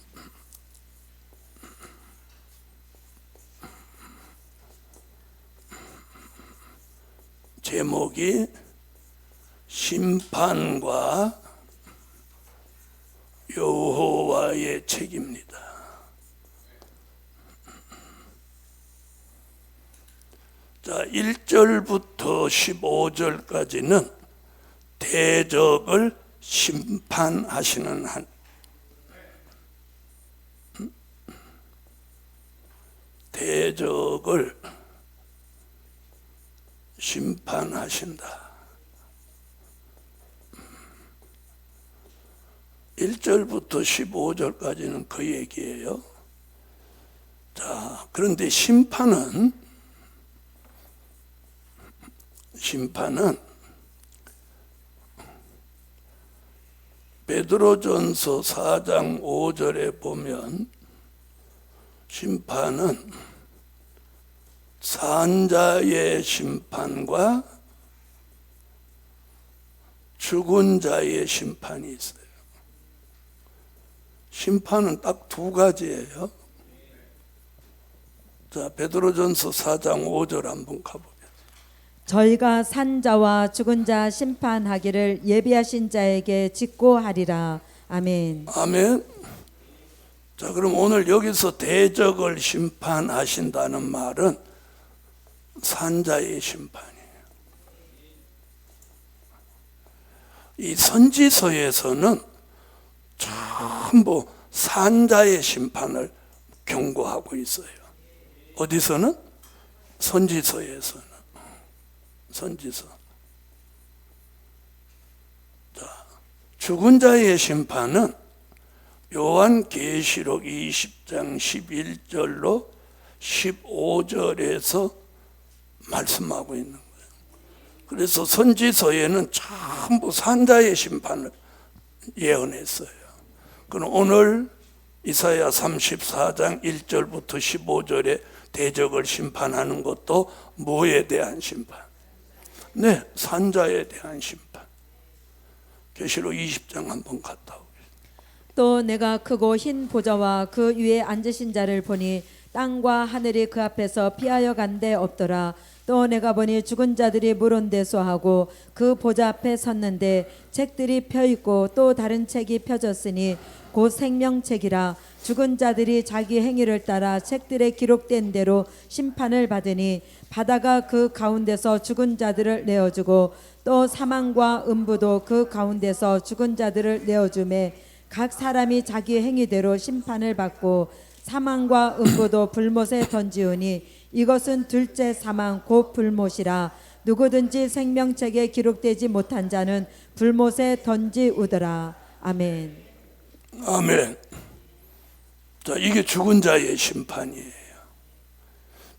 제목이 심판과 여호와의 책입니다. 자, 1절부터 15절까지는 대적을 심판하시는 한 대적을 심판하신다. 1절부터 15절까지는 그 얘기예요. 자, 그런데 심판은 베드로전서 4장 5절에 보면 심판은 산자의 심판과 죽은 자의 심판이 있어요. 심판은 딱 2가지예요. 자, 베드로전서 4장 5절 한번 가보겠습니다. 저희가 산자와 죽은 자 심판하기를 예비하신 자에게 직고하리라. 아멘. 아멘. 자, 그럼 오늘 여기서 대적을 심판하신다는 말은 산자의 심판이에요. 이 선지서에서는 전부 산자의 심판을 경고하고 있어요. 어디서는? 선지서에서는. 선지서. 자, 죽은 자의 심판은 요한계시록 20장 11절로 15절에서 말씀하고 있는 거예요. 그래서 선지서에는 전부 산자의 심판을 예언했어요. 그럼 오늘 이사야 34장 1절부터 15절에 대적을 심판하는 것도 뭐에 대한 심판? 네, 산자에 대한 심판. 계시록 20장 한번 갔다 오겠습니다. 또 내가 크고 흰 보좌와 그 위에 앉으신 자를 보니 땅과 하늘이 그 앞에서 피하여 간 데 없더라. 또 내가 보니 죽은 자들이 물온대소하고 그 보좌 앞에 섰는데 책들이 펴있고 또 다른 책이 펴졌으니 곧 생명책이라. 죽은 자들이 자기 행위를 따라 책들에 기록된 대로 심판을 받으니 바다가 그 가운데서 죽은 자들을 내어주고 또 사망과 음부도 그 가운데서 죽은 자들을 내어주매 각 사람이 자기 행위대로 심판을 받고 사망과 음부도 불못에 던지우니 이것은 둘째 사망 곧 불못이라. 누구든지 생명책에 기록되지 못한 자는 불못에 던지우더라. 아멘. 아멘. 자, 이게 죽은 자의 심판이에요.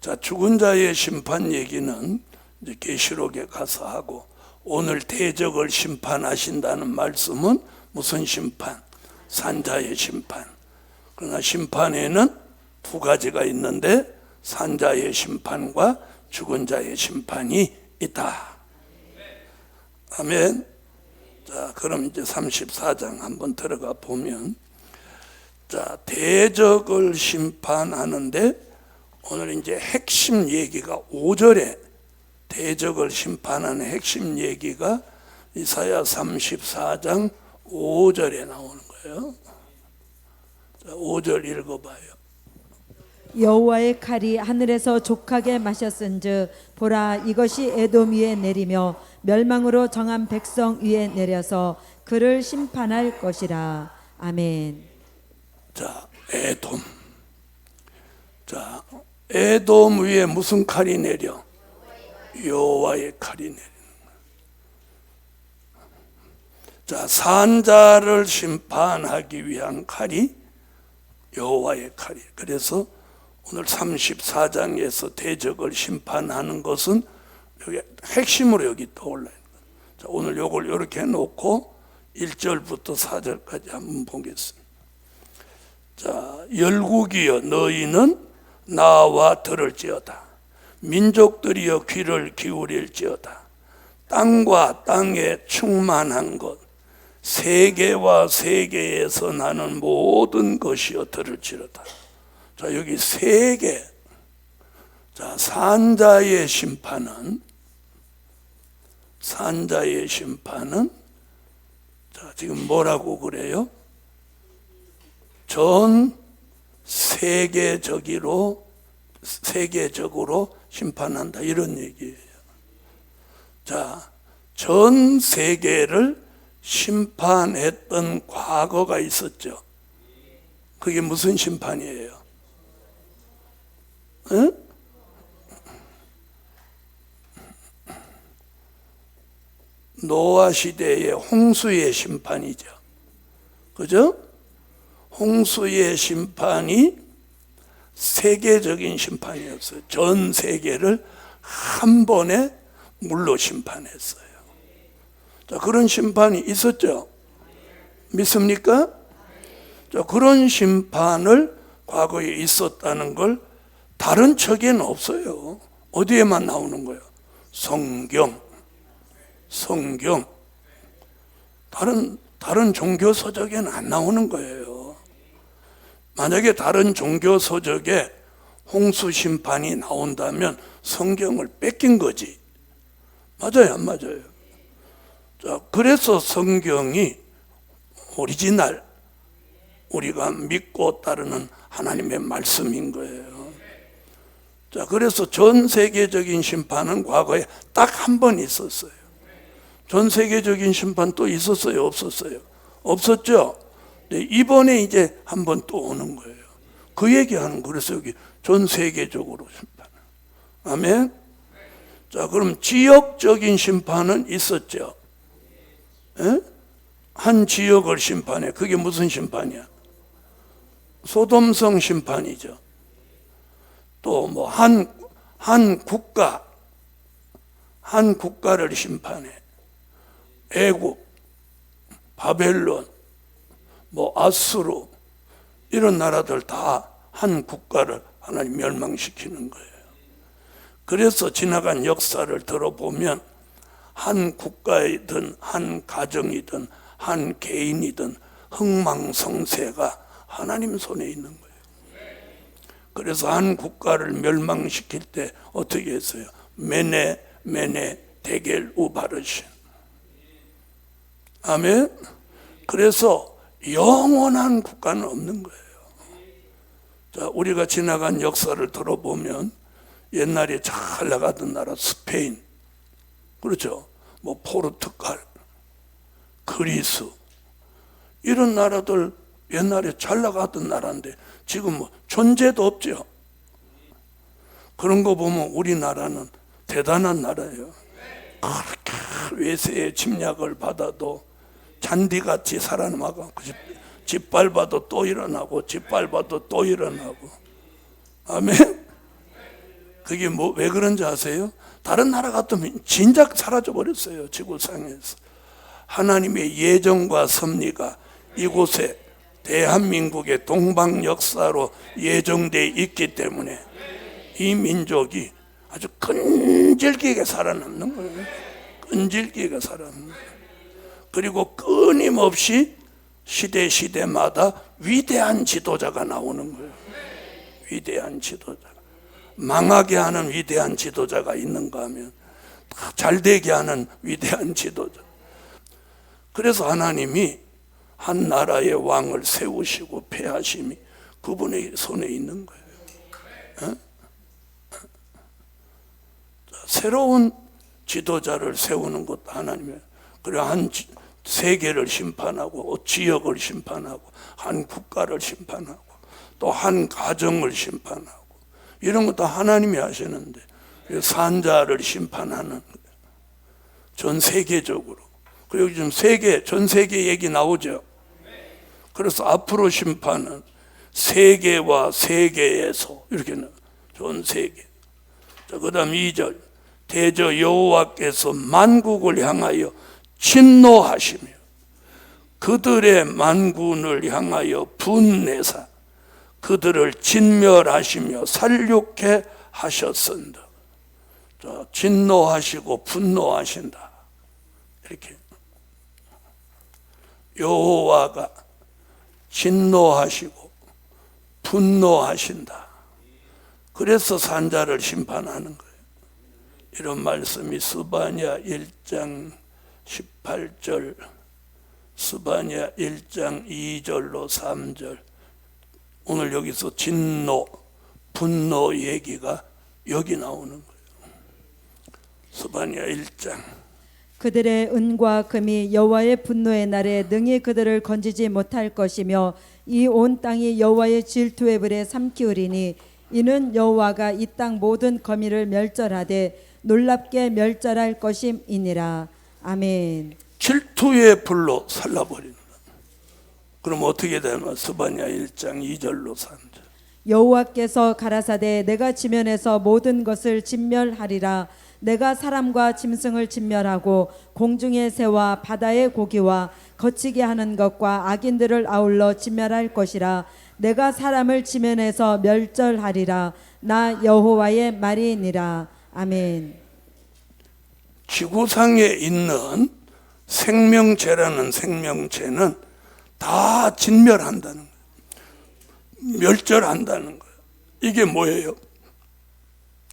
자, 죽은 자의 심판 얘기는 이제 계시록에 가서 하고, 오늘 대적을 심판하신다는 말씀은 무슨 심판? 산자의 심판. 그러나 심판에는 두 가지가 있는데 산자의 심판과 죽은 자의 심판이 있다. 아멘. 자, 그럼 이제 34장 한번 들어가 보면, 자, 대적을 심판하는데 오늘 이제 핵심 얘기가 5절에 대적을 심판하는 핵심 얘기가 이사야 34장 5절에 나오는 거예요. 자, 5절 읽어봐요. 여호와의 칼이 하늘에서 족하게 마셨은즉 보라, 이것이 에돔 위에 내리며 멸망으로 정한 백성 위에 내려서 그를 심판할 것이라. 아멘. 자, 에돔. 자, 에돔 위에 무슨 칼이 내려? 여호와의 칼이 내리는 거예요. 자, 산자를 심판하기 위한 칼이 여호와의 칼이. 그래서 오늘 34장에서 대적을 심판하는 것은 여기 핵심으로 여기 떠올라요. 자, 오늘 요걸 이렇게 놓고 1절부터 4절까지 한번 보겠습니다. 자, 열국이여 너희는 나와 들을지어다. 민족들이여 귀를 기울일지어다. 땅과 땅에 충만한 것, 세계와 세계에서 나는 모든 것이여 들을지어다. 자, 여기 세계. 자, 산자의 심판은 자, 지금 뭐라고 그래요? 전 세계적으로 심판한다, 이런 얘기예요. 자, 전 세계를 심판했던 과거가 있었죠. 그게 무슨 심판이에요? 응? 노아 시대의 홍수의 심판이죠. 그죠? 홍수의 심판이 세계적인 심판이었어요. 전 세계를 한 번에 물로 심판했어요. 자, 그런 심판이 있었죠. 믿습니까? 자, 그런 심판을 과거에 있었다는 걸 다른 책에는 없어요. 어디에만 나오는 거예요? 성경. 다른 종교 서적에는 안 나오는 거예요. 만약에 다른 종교 서적에 홍수 심판이 나온다면 성경을 뺏긴 거지. 맞아요, 안 맞아요? 자, 그래서 성경이 오리지널, 우리가 믿고 따르는 하나님의 말씀인 거예요. 자, 그래서 전 세계적인 심판은 과거에 딱 한 번 있었어요. 전 세계적인 심판 또 있었어요, 없었어요? 없었죠? 네, 이번에 이제 한 번 또 오는 거예요. 그 얘기하는, 그래서 여기 전 세계적으로 심판. 아멘? 자, 그럼 지역적인 심판은 있었죠? 에? 한 지역을 심판해. 그게 무슨 심판이야? 소돔성 심판이죠. 또 뭐 한 국가를 심판해. 애국, 바벨론, 뭐 아수르, 이런 나라들 다 한 국가를 하나님 멸망시키는 거예요. 그래서 지나간 역사를 들어보면 한 국가이든 한 가정이든 한 개인이든 흥망성쇠가 하나님 손에 있는 거예요. 그래서 한 국가를 멸망시킬 때 어떻게 했어요? 메네 데겔 우바르신. 아멘. 그래서 영원한 국가는 없는 거예요. 자, 우리가 지나간 역사를 들어보면 옛날에 잘 나가던 나라 스페인, 그렇죠? 뭐 포르투갈, 그리스, 이런 나라들 옛날에 잘 나가던 나라인데 지금 뭐 존재도 없죠. 그런 거 보면 우리나라는 대단한 나라예요. 그렇게 외세의 침략을 받아도 잔디같이 살아남아가, 짓밟아도 또 일어나고, 짓밟아도 또 일어나고. 아멘. 그게 왜 그런지 아세요? 다른 나라 같으면 진작 사라져 버렸어요. 지구상에서. 하나님의 예정과 섭리가 이곳에 대한민국의 동방 역사로 예정되어 있기 때문에 이 민족이 아주 끈질기게 살아남는 거예요. 끈질기게 살아남는 거예요. 그리고 끊임없이 시대마다 위대한 지도자가 나오는 거예요. 위대한 지도자. 망하게 하는 위대한 지도자가 있는가 하면 잘 되게 하는 위대한 지도자. 그래서 하나님이 한 나라의 왕을 세우시고 폐하심이 그분의 손에 있는 거예요. 새로운 지도자를 세우는 것도 하나님이에요. 그리고 한 세계를 심판하고 지역을 심판하고 한 국가를 심판하고 또 한 가정을 심판하고 이런 것도 하나님이 하시는데 산자를 심판하는 거예요. 전 세계적으로. 그리고 지금 전 세계 얘기 나오죠. 그래서 앞으로 심판은 세계와 세계에서 이렇게 전 세계. 그 다음 2절 대저 여호와께서 만국을 향하여 진노하시며 그들의 만군을 향하여 분내사 그들을 진멸하시며 살육해 하셨습니다. 진노하시고 분노하신다. 이렇게 여호와가 진노하시고 분노하신다. 그래서 산자를 심판하는 거예요. 이런 말씀이 스바냐 1장 18절, 스바냐 1장 2절로 3절. 오늘 여기서 진노, 분노 얘기가 여기 나오는 거예요. 스바냐 1장. 그들의 은과 금이 여호와의 분노의 날에 능히 그들을 건지지 못할 것이며 이 온 땅이 여호와의 질투의 불에 삼키우리니 이는 여호와가 이 땅 모든 거미를 멸절하되 놀랍게 멸절할 것임이니라. 아멘. 질투의 불로 살라버린다. 그럼 어떻게 되나? 스바냐 1장 2절로 3절. 여호와께서 가라사대 내가 지면에서 모든 것을 진멸하리라. 내가 사람과 짐승을 진멸하고 공중의 새와 바다의 고기와 거치게 하는 것과 악인들을 아울러 진멸할 것이라. 내가 사람을 지면에서 멸절하리라. 나 여호와의 말이니라. 아멘. 지구상에 있는 생명체라는 생명체는 다 진멸한다는 거예요. 멸절한다는 거예요. 이게 뭐예요?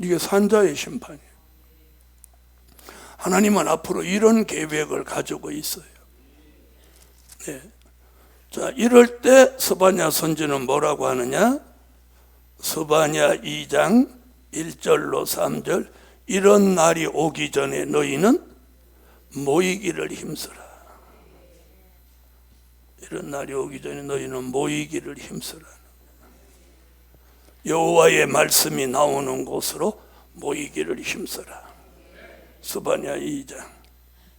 이게 산자의 심판이에요. 하나님은 앞으로 이런 계획을 가지고 있어요. 네. 자, 이럴 때 스바냐 선지는 뭐라고 하느냐? 스바냐 2장 1절로 3절. 이런 날이 오기 전에 너희는 모이기를 힘쓰라. 이런 날이 오기 전에 너희는 모이기를 힘쓰라. 여호와의 말씀이 나오는 곳으로 모이기를 힘쓰라. 스바냐 2장.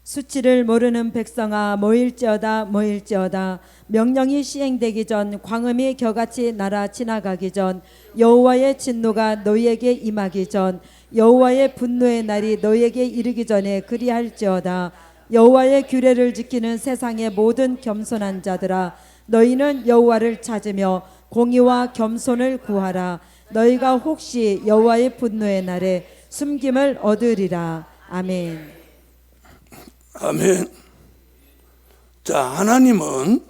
수치를 모르는 백성아 모일지어다 모일지어다. 명령이 시행되기 전 광음이 겨같이 날아 지나가기 전 여호와의 진노가 너희에게 임하기 전 여호와의 분노의 날이 너희에게 이르기 전에 그리할지어다. 여호와의 규례를 지키는 세상의 모든 겸손한 자들아 너희는 여호와를 찾으며 공의와 겸손을 구하라. 너희가 혹시 여호와의 분노의 날에 숨김을 얻으리라. 아멘. 아멘. 자, 하나님은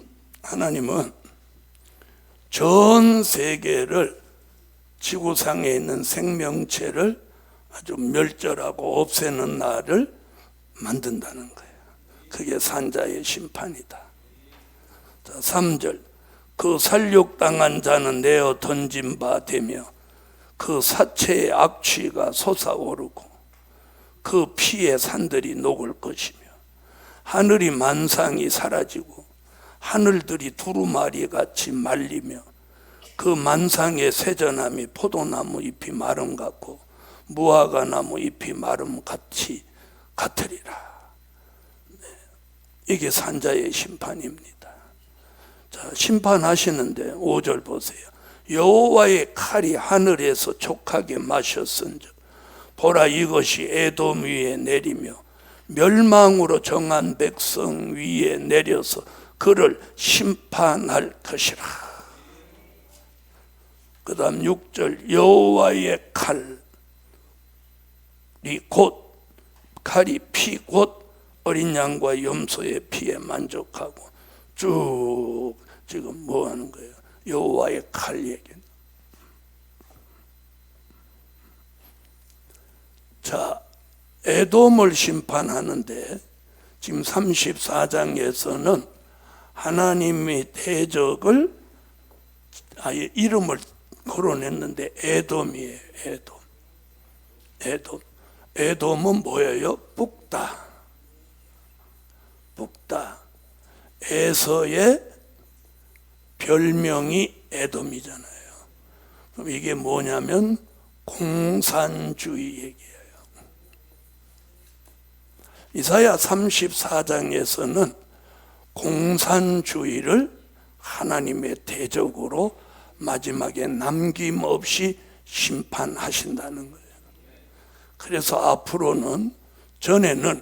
전 세계를 지구상에 있는 생명체를 아주 멸절하고 없애는 날을 만든다는 거예요. 그게 산자의 심판이다. 자, 3절. 그 살육당한 자는 내어 던진 바 되며 그 사체의 악취가 솟아오르고 그 피의 산들이 녹을 것이며 하늘이 만상이 사라지고 하늘들이 두루마리 같이 말리며 그 만상의 세전함이 포도나무 잎이 마름 같고 무화과 나무 잎이 마름 같이 같으리라. 네. 이게 산자의 심판입니다. 자, 심판하시는데 5절 보세요. 여호와의 칼이 하늘에서 족하게 마셨은즉 보라, 이것이 에돔 위에 내리며 멸망으로 정한 백성 위에 내려서 그를 심판할 것이라. 그 다음 6절, 여호와의 칼이 피 곧 어린 양과 염소의 피에 만족하고, 쭉 지금 뭐 하는 거예요? 여호와의 칼 얘기. 자, 에돔을 심판하는데 지금 34장에서는 하나님의 대적을 아예 이름을 거론했는데 에돔이에요. 에돔은 뭐예요? 북다. 에서의 별명이 에돔이잖아요. 그럼 이게 뭐냐면 공산주의 얘기예요. 이사야 34장에서는 공산주의를 하나님의 대적으로 마지막에 남김없이 심판하신다는 거예요. 그래서 앞으로는 전에는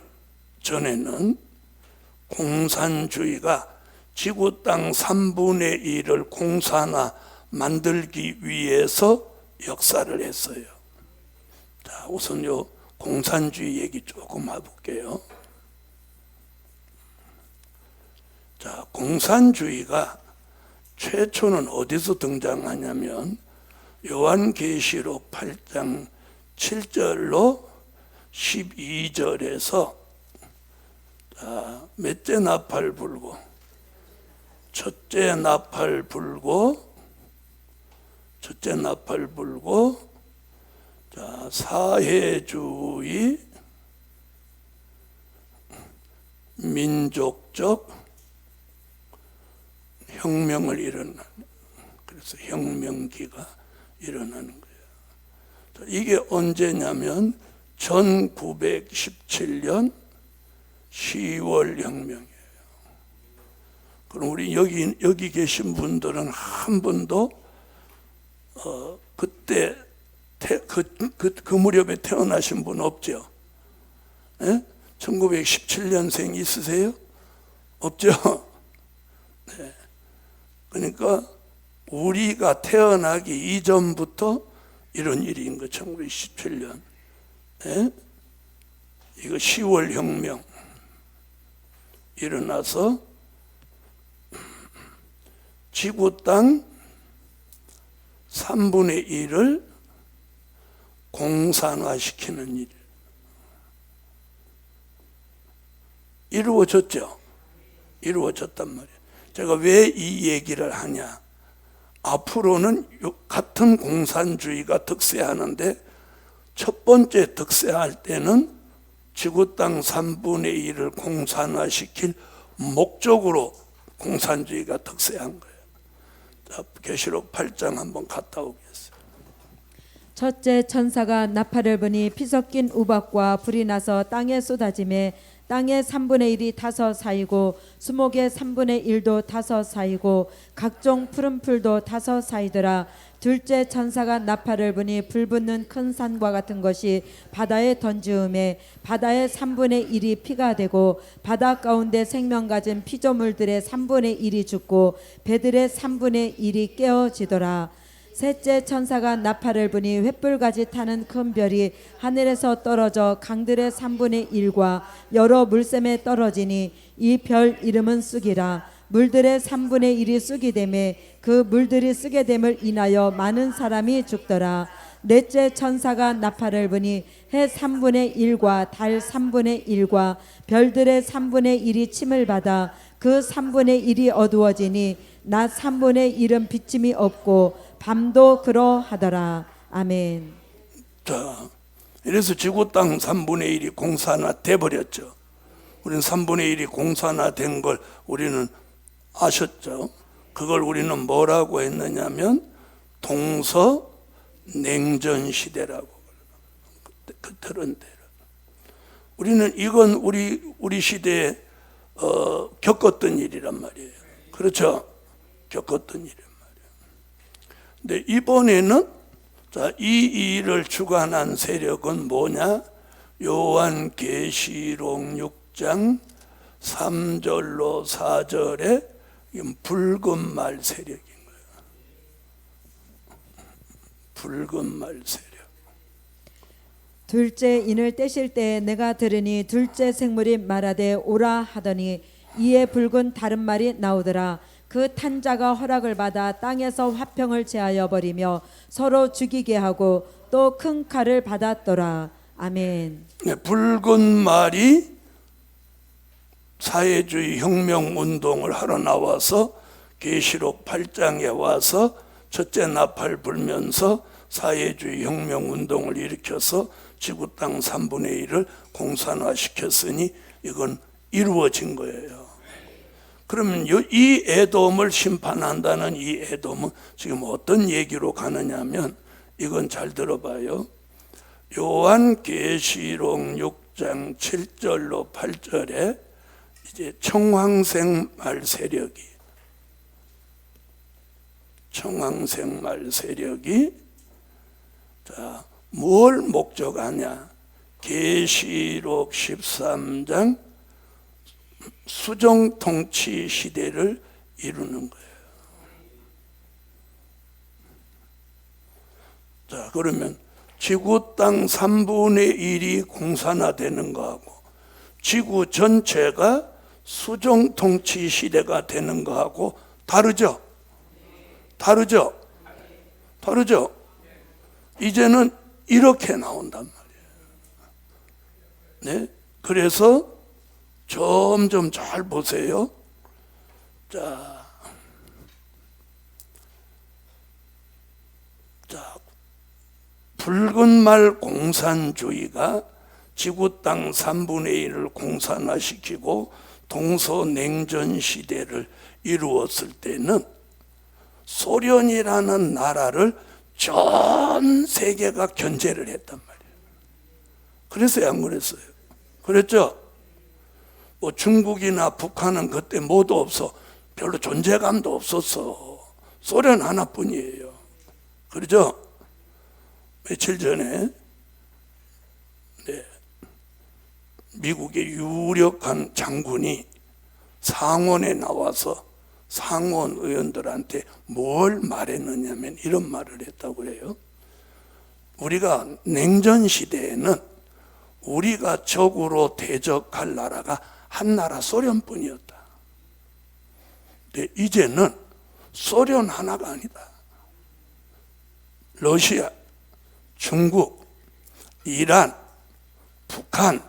공산주의가 지구 땅 3분의 1을 공산화 만들기 위해서 역사를 했어요. 자, 우선 요 공산주의 얘기 조금 해볼게요. 자, 공산주의가 최초는 어디서 등장하냐면 요한계시록 8장 7절로 12절에서 몇째 나팔 불고, 첫째 나팔 불고, 자, 사회주의, 민족적 혁명을 일어나는, 그래서 혁명기가 일어나는 거예요. 자, 이게 언제냐면 1917년 10월 혁명이에요. 그럼 우리 여기 계신 분들은 한 번도 그때 그 무렵에 태어나신 분 없죠? 네? 1917년생 있으세요? 없죠? 네. 그러니까 우리가 태어나기 이전부터 이런 일인 거. 1917년 네? 이거 10월 혁명 일어나서 지구 땅 3분의 1을 공산화시키는 일 이루어졌죠. 이루어졌단 말이에요. 제가 왜 이 얘기를 하냐, 앞으로는 같은 공산주의가 득세하는데 첫 번째 득세할 때는 지구 땅 3분의 1을 공산화시킬 목적으로 공산주의가 득세한 거예요. 자, 계시록 8장 한번 갔다 오겠습니다. 첫째 천사가 나팔을 부니 피 섞인 우박과 불이 나서 땅에 쏟아지매 땅의 3분의 1이 타서 사이고 수목의 3분의 1도 타서 사이고 각종 푸른 풀도 타서 사이더라. 둘째 천사가 나팔을 부니 불붙는 큰 산과 같은 것이 바다에 던지음에 바다의 3분의 1이 피가 되고 바다 가운데 생명 가진 피조물들의 3분의 1이 죽고 배들의 3분의 1이 깨어지더라. 셋째 천사가 나팔을 부니 횃불같이 타는 큰 별이 하늘에서 떨어져 강들의 3분의 1과 여러 물샘에 떨어지니 이 별 이름은 쑥이라. 물들의 3분의 1이 쑥이 되매 그 물들이 쓰게 됨을 인하여 많은 사람이 죽더라. 넷째 천사가 나팔을 부니 해 3분의 1과 달 3분의 1과 별들의 3분의 1이 침을 받아 그 3분의 1이 어두워지니 낮 3분의 1은 비침이 없고 밤도 그러하더라. 아멘. 자, 이래서 지구 땅 3분의 1이 공산화 돼버렸죠. 우리는 3분의 1이 공산화 된 걸 우리는 아셨죠? 그걸 우리는 뭐라고 했느냐면 동서냉전 시대라고. 그런 대로 우리는 이건 우리 시대에 겪었던 일이란 말이에요. 그렇죠? 겪었던 일이란 말이에요. 근데 이번에는 자, 이 일을 주관한 세력은 뭐냐? 요한계시록 6장 3절로 4절에 붉은 말 세력인 거예요. 붉은 말 세력. 둘째 인을 떼실 때 내가 들으니 둘째 생물이 말하되 오라 하더니 이에 붉은 다른 말이 나오더라. 그 탄 자가 허락을 받아 땅에서 화평을 제하여 버리며 서로 죽이게 하고 또 큰 칼을 받았더라. 아멘. 네, 붉은 말이 사회주의 혁명운동을 하러 나와서 계시록 8장에 와서 첫째 나팔 불면서 사회주의 혁명운동을 일으켜서 지구 땅 3분의 1을 공산화시켰으니 이건 이루어진 거예요. 그러면 이 에돔을 심판한다는 이 에돔은 지금 어떤 얘기로 가느냐면 이건 잘 들어봐요. 요한계시록 6장 7절로 8절에 이제 청황색 말 세력이 자, 뭘 목적하냐? 계시록 13장 수정 통치 시대를 이루는 거예요. 자, 그러면 지구 땅 3분의 1이 공산화되는 거하고 지구 전체가 수정 통치 시대가 되는 거하고 다르죠? 다르죠? 이제는 이렇게 나온단 말이에요. 네? 그래서 점점 잘 보세요. 자, 붉은 말 공산주의가 지구 땅 3분의 1을 공산화시키고 동서냉전 시대를 이루었을 때는 소련이라는 나라를 전 세계가 견제를 했단 말이에요. 그랬어요, 안 그랬어요? 그랬죠? 뭐 중국이나 북한은 그때 뭐도 없어. 별로 존재감도 없었어. 소련 하나뿐이에요. 그렇죠? 며칠 전에 미국의 유력한 장군이 상원에 나와서 상원 의원들한테 뭘 말했느냐면 이런 말을 했다고 해요. 우리가 냉전 시대에는 우리가 적으로 대적할 나라가 한 나라 소련뿐이었다. 근데 이제는 소련 하나가 아니다. 러시아, 중국, 이란, 북한,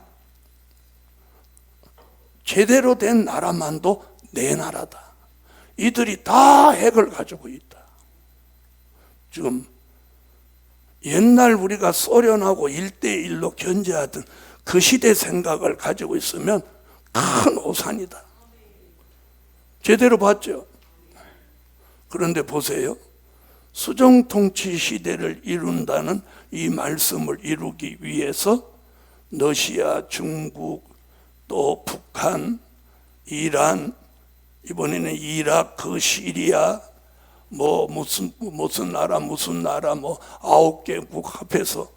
제대로 된 나라만도 네 나라다. 이들이 다 핵을 가지고 있다. 지금 옛날 우리가 소련하고 1대1로 견제하던 그 시대 생각을 가지고 있으면 큰 오산이다. 제대로 봤죠? 그런데 보세요. 수정통치 시대를 이룬다는 이 말씀을 이루기 위해서 러시아, 중국, 또 북한, 이란, 이번에는 이라크, 시리아, 뭐 무슨 나라 뭐 9개국 합해서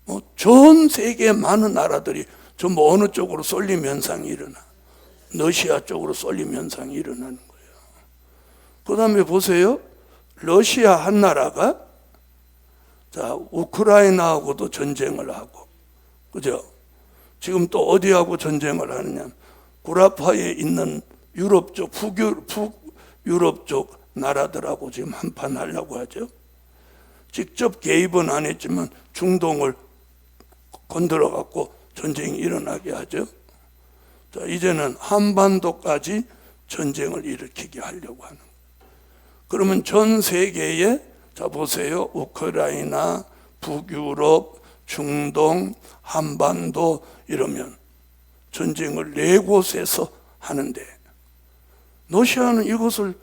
뭐 전 세계 많은 나라들이 전부 어느 쪽으로 쏠림 현상이 일어나. 러시아 쪽으로 쏠림 현상이 일어나는 거예요. 그 다음에 보세요. 러시아 한 나라가 자 우크라이나하고도 전쟁을 하고, 그죠? 지금 또 어디하고 전쟁을 하느냐? 구라파에 있는 유럽 쪽, 북유럽 쪽 나라들하고 지금 한판 하려고 하죠. 직접 개입은 안 했지만 중동을 건드려 갖고 전쟁이 일어나게 하죠. 자, 이제는 한반도까지 전쟁을 일으키게 하려고 하는 거예요. 그러면 전 세계에 자 보세요. 우크라이나, 북유럽, 중동, 한반도 이러면 전쟁을 네 곳에서 하는데 러시아는 이것을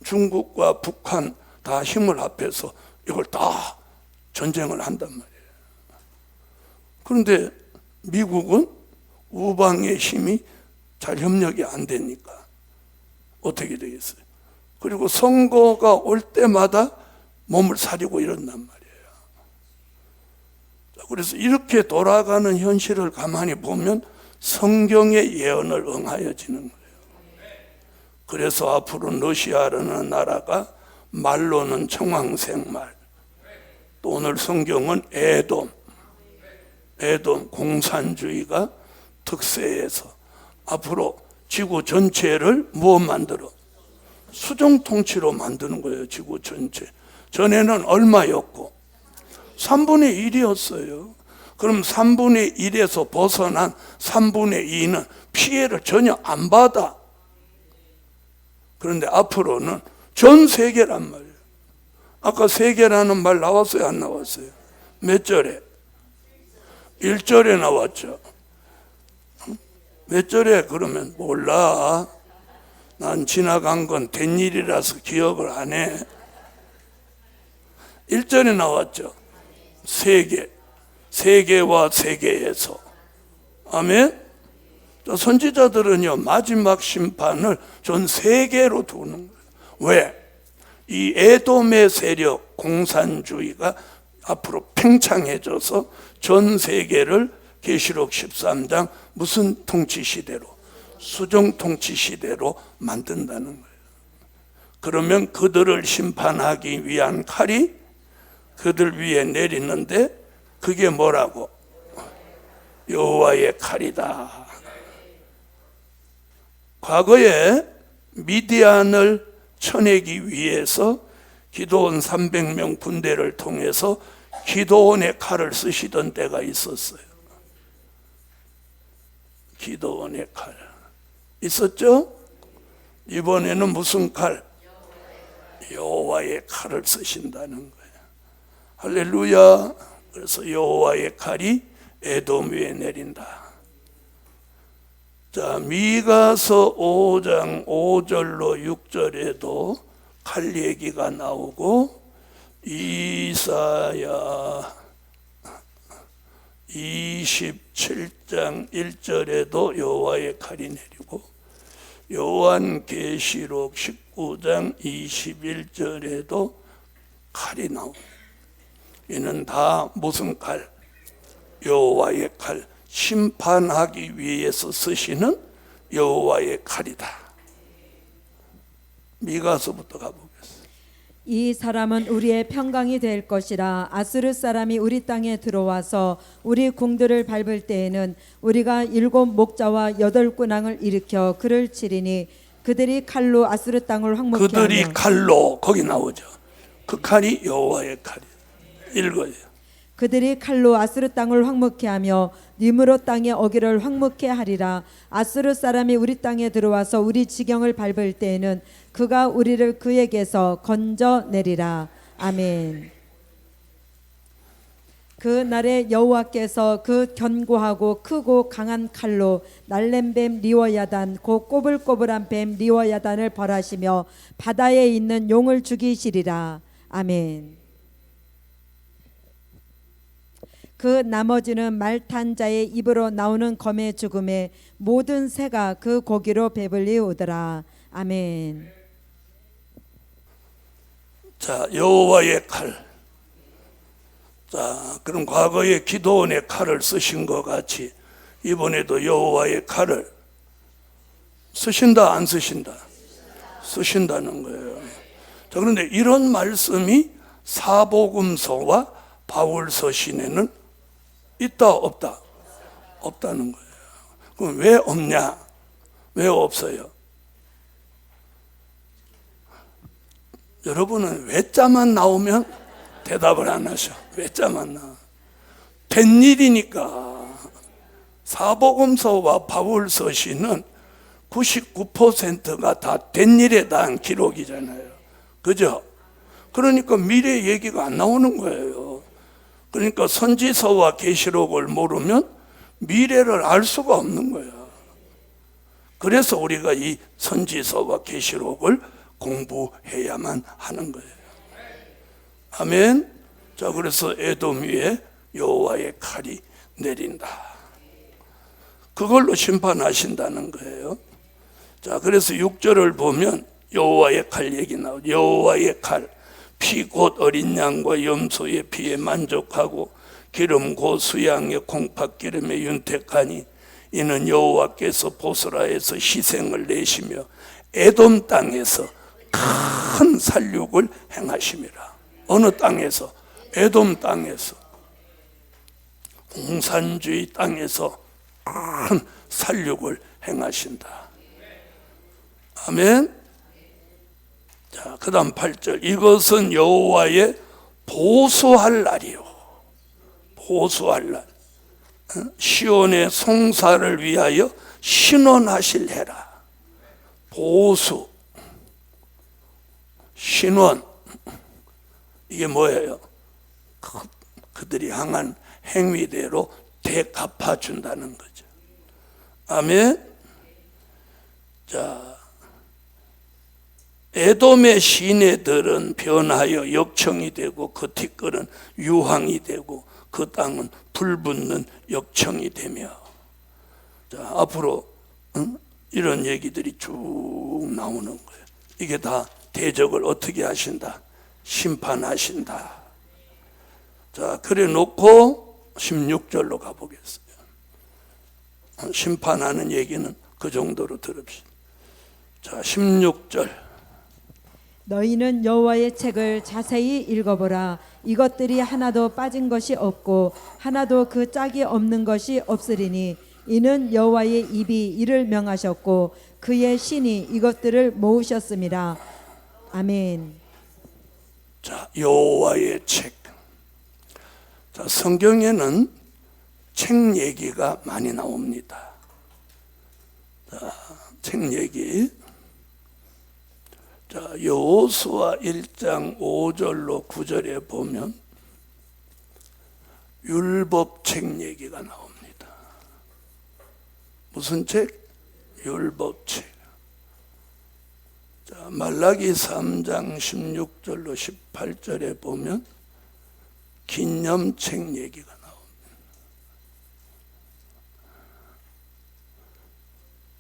중국과 북한 다 힘을 합해서 이걸 다 전쟁을 한단 말이에요. 그런데 미국은 우방의 힘이 잘 협력이 안 되니까 어떻게 되겠어요? 그리고 선거가 올 때마다 몸을 사리고 이런단 말이에요. 그래서 이렇게 돌아가는 현실을 가만히 보면 성경의 예언을 응하여지는 거예요. 그래서 앞으로 러시아라는 나라가 말로는 청황색말, 또 오늘 성경은 에돔 공산주의가 특세해서 앞으로 지구 전체를 무엇 만들어? 수종 통치로 만드는 거예요. 지구 전체. 전에는 얼마였고? 3분의 1이었어요. 그럼 3분의 1에서 벗어난 3분의 2는 피해를 전혀 안 받아. 그런데 앞으로는 전 세계란 말이에요. 아까 세계라는 말 나왔어요? 안 나왔어요? 몇 절에? 1절에 나왔죠. 몇 절에? 그러면 몰라. 난 지나간 건 된 일이라서 기억을 안 해. 1절에 나왔죠. 세계와 세계에서. 아멘. 선지자들은요, 마지막 심판을 전 세계로 두는 거예요. 왜? 이 에돔의 세력, 공산주의가 앞으로 팽창해져서 전 세계를 계시록 13장 무슨 통치 시대로? 수종 통치 시대로 만든다는 거예요. 그러면 그들을 심판하기 위한 칼이 그들 위에 내리는데 그게 뭐라고? 여호와의 칼이다. 과거에 미디안을 쳐내기 위해서 기드온 300명 군대를 통해서 기드온의 칼을 쓰시던 때가 있었어요. 기드온의 칼 있었죠? 이번에는 무슨 칼? 여호와의 칼을 쓰신다는 거예요. 할렐루야. 그래서 여호와의 칼이 에돔 위에 내린다. 자, 미가서 5장 5절로 6절에도 칼 얘기가 나오고, 이사야 27장 1절에도 여호와의 칼이 내리고, 요한계시록 19장 21절에도 칼이 나오고, 이는 다 무슨 칼? 여호와의 칼. 심판하기 위해서 쓰시는 여호와의 칼이다. 미가서부터 가보겠습니다. 이 사람은 우리의 평강이 될 것이라. 아수르 사람이 우리 땅에 들어와서 우리 궁들을 밟을 때에는 우리가 7 목자와 8 군왕을 일으켜 그를 치리니 그들이 칼로 아수르 땅을 황무케 하며. 그들이 칼로, 거기 나오죠. 그 칼이 여호와의 칼이에요. 읽어요. 그들이 칼로 아수르 땅을 황무케 하며 니므롯 땅의 어기를 황무케 하리라. 아수르 사람이 우리 땅에 들어와서 우리 지경을 밟을 때에는 그가 우리를 그에게서 건져내리라. 아멘. 그 날에 여호와께서 그 견고하고 크고 강한 칼로 날렘뱀 리워야단 곧 꼬불꼬불한 뱀 리워야단을 벌하시며 바다에 있는 용을 죽이시리라. 아멘. 그 나머지는 말 탄 자의 입으로 나오는 검의 죽음에 모든 새가 그 고기로 배불리 오더라. 아멘. 자, 여호와의 칼. 자, 그럼 과거에 기드온의 칼을 쓰신 것 같이 이번에도 여호와의 칼을 쓰신다, 안 쓰신다? 쓰신다는 거예요. 자, 그런데 이런 말씀이 사복음서와 바울서 신에는 있다, 없다? 없다는 거예요. 그럼 왜 없냐? 왜 없어요? 여러분은 외자만 나오면 대답을 안 하셔. 외자만 나와. 된 일이니까. 사복음서와 바울서 시는 99%가 다 된 일에 대한 기록이잖아요. 그죠? 그러니까 미래 얘기가 안 나오는 거예요. 그러니까 선지서와 계시록을 모르면 미래를 알 수가 없는 거야. 그래서 우리가 이 선지서와 계시록을 공부해야만 하는 거예요. 아멘. 자, 그래서 에돔 위에 여호와의 칼이 내린다. 그걸로 심판하신다는 거예요. 자, 그래서 6절을 보면 여호와의 칼 얘기 나오죠. 여호와의 칼. 피 곧 어린 양과 염소의 피에 만족하고 기름 곧 수양의 콩팥기름에 윤택하니 이는 여호와께서 보스라에서 희생을 내시며 에돔 땅에서 큰 살육을 행하심이라. 어느 땅에서? 에돔 땅에서, 공산주의 땅에서 큰 살육을 행하신다. 아멘. 자, 그 다음 8절. 이것은 여호와의 보수할 날이요. 보수할 날. 시온의 송사를 위하여 신원하실 해라. 보수, 신원, 이게 뭐예요? 그들이 향한 행위대로 되갚아준다는 거죠. 아멘. 자, 에돔의 시내들은 변하여 역청이 되고 그 티끌은 유황이 되고 그 땅은 불붙는 역청이 되며. 자, 앞으로 이런 얘기들이 쭉 나오는 거예요. 이게 다 대적을 어떻게 하신다? 심판하신다. 자, 그래 놓고 16절로 가보겠어요. 심판하는 얘기는 그 정도로 들읍시다. 자, 16절. 너희는 여호와의 책을 자세히 읽어보라. 이것들이 하나도 빠진 것이 없고 하나도 그 짝이 없는 것이 없으리니 이는 여호와의 입이 이를 명하셨고 그의 신이 이것들을 모으셨습니다. 아멘. 자, 여호와의 책. 자, 성경에는 책 얘기가 많이 나옵니다. 자, 책 얘기. 자, 여호수아 1장 5절로 9절에 보면 율법책 얘기가 나옵니다. 무슨 책? 율법책. 자, 말라기 3장 16절로 18절에 보면 기념책 얘기가 나옵니다.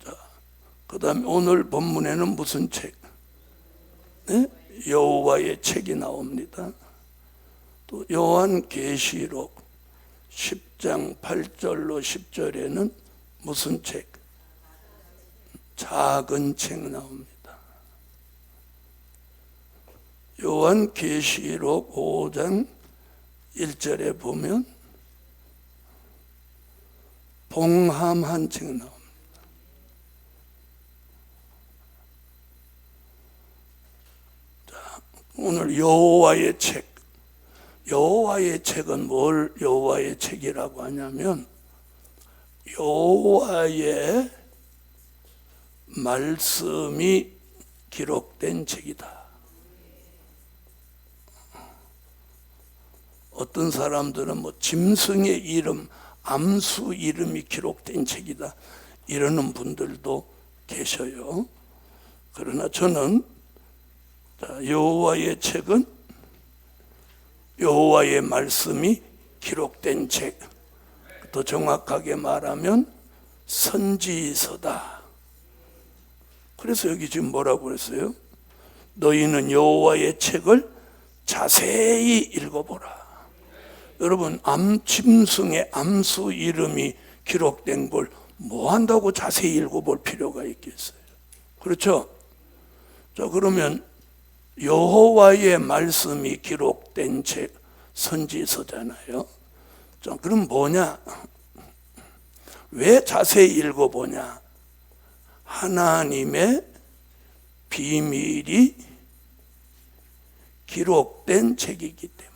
자, 그 다음에 오늘 본문에는 무슨 책? 네? 여호와의 책이 나옵니다. 또 요한계시록 10장 8절로 10절에는 무슨 책? 작은 책 나옵니다. 요한계시록 5장 1절에 보면 봉함한 책 나옵니다. 자, 오늘 여호와의 책. 여호와의 책은 뭘 여호와의 책이라고 하냐면 여호와의 말씀이 기록된 책이다. 어떤 사람들은 뭐 짐승의 이름, 암수 이름이 기록된 책이다 이러는 분들도 계셔요. 그러나 저는 여호와의 책은 여호와의 말씀이 기록된 책, 더 정확하게 말하면 선지서다. 그래서 여기 지금 뭐라고 그랬어요? 너희는 여호와의 책을 자세히 읽어보라. 여러분, 짐승의 암수 이름이 기록된 걸 뭐 한다고 자세히 읽어볼 필요가 있겠어요? 그렇죠? 자, 그러면 여호와의 말씀이 기록된 책, 선지서잖아요. 자, 그럼 뭐냐? 왜 자세히 읽어보냐? 하나님의 비밀이 기록된 책이기 때문에.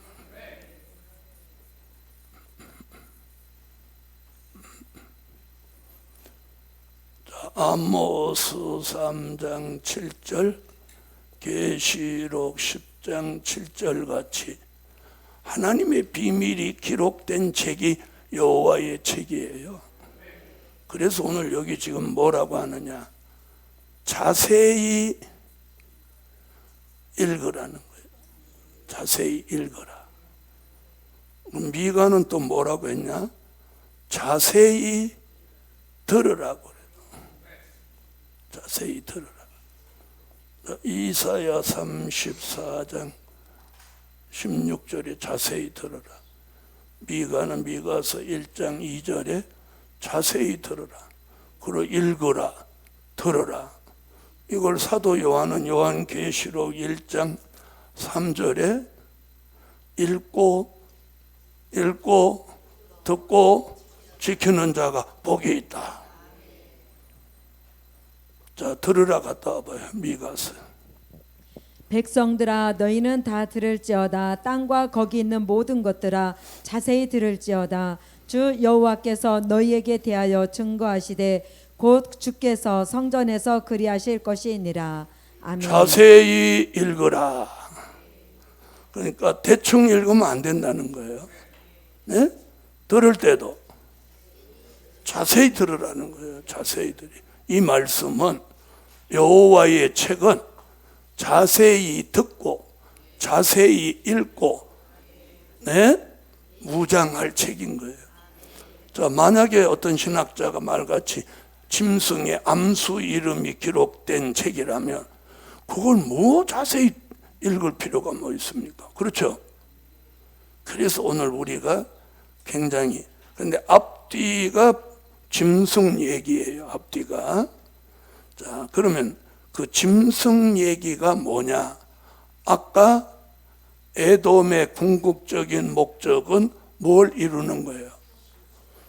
아모스 3장 7절, 계시록 10장 7절 같이 하나님의 비밀이 기록된 책이 여호와의 책이에요. 그래서 오늘 여기 지금 뭐라고 하느냐? 자세히 읽으라는 거예요. 자세히 읽어라. 미가는 또 뭐라고 했냐? 자세히 들으라고 그래요. 자세히 들으라. 이사야 34장 16절에 자세히 들으라. 미가는 미가서 1장 2절에 자세히 들어라. 그리고 읽어라. 들어라. 이걸 사도 요한은 요한계시록 1장 3절에 읽고 듣고 지키는 자가 복이 있다. 자, 들으라 갔다 와봐요. 미가서. 백성들아 너희는 다 들을지어다. 땅과 거기 있는 모든 것들아 자세히 들을지어다. 주 여호와께서 너희에게 대하여 증거하시되 곧 주께서 성전에서 그리하실 것이니라. 아멘. 자세히 읽어라. 그러니까 대충 읽으면 안 된다는 거예요. 네? 들을 때도 자세히 들으라는 거예요. 자세히 들이. 이 말씀은 여호와의 책은 자세히 듣고 자세히 읽고 네? 무장할 책인 거예요. 자, 만약에 어떤 신학자가 말같이 짐승의 암수 이름이 기록된 책이라면 그걸 뭐 자세히 읽을 필요가 뭐 있습니까? 그렇죠? 그래서 오늘 우리가 굉장히, 근데 앞뒤가 짐승 얘기예요. 앞뒤가. 자, 그러면 그 짐승 얘기가 뭐냐? 아까 에돔의 궁극적인 목적은 뭘 이루는 거예요?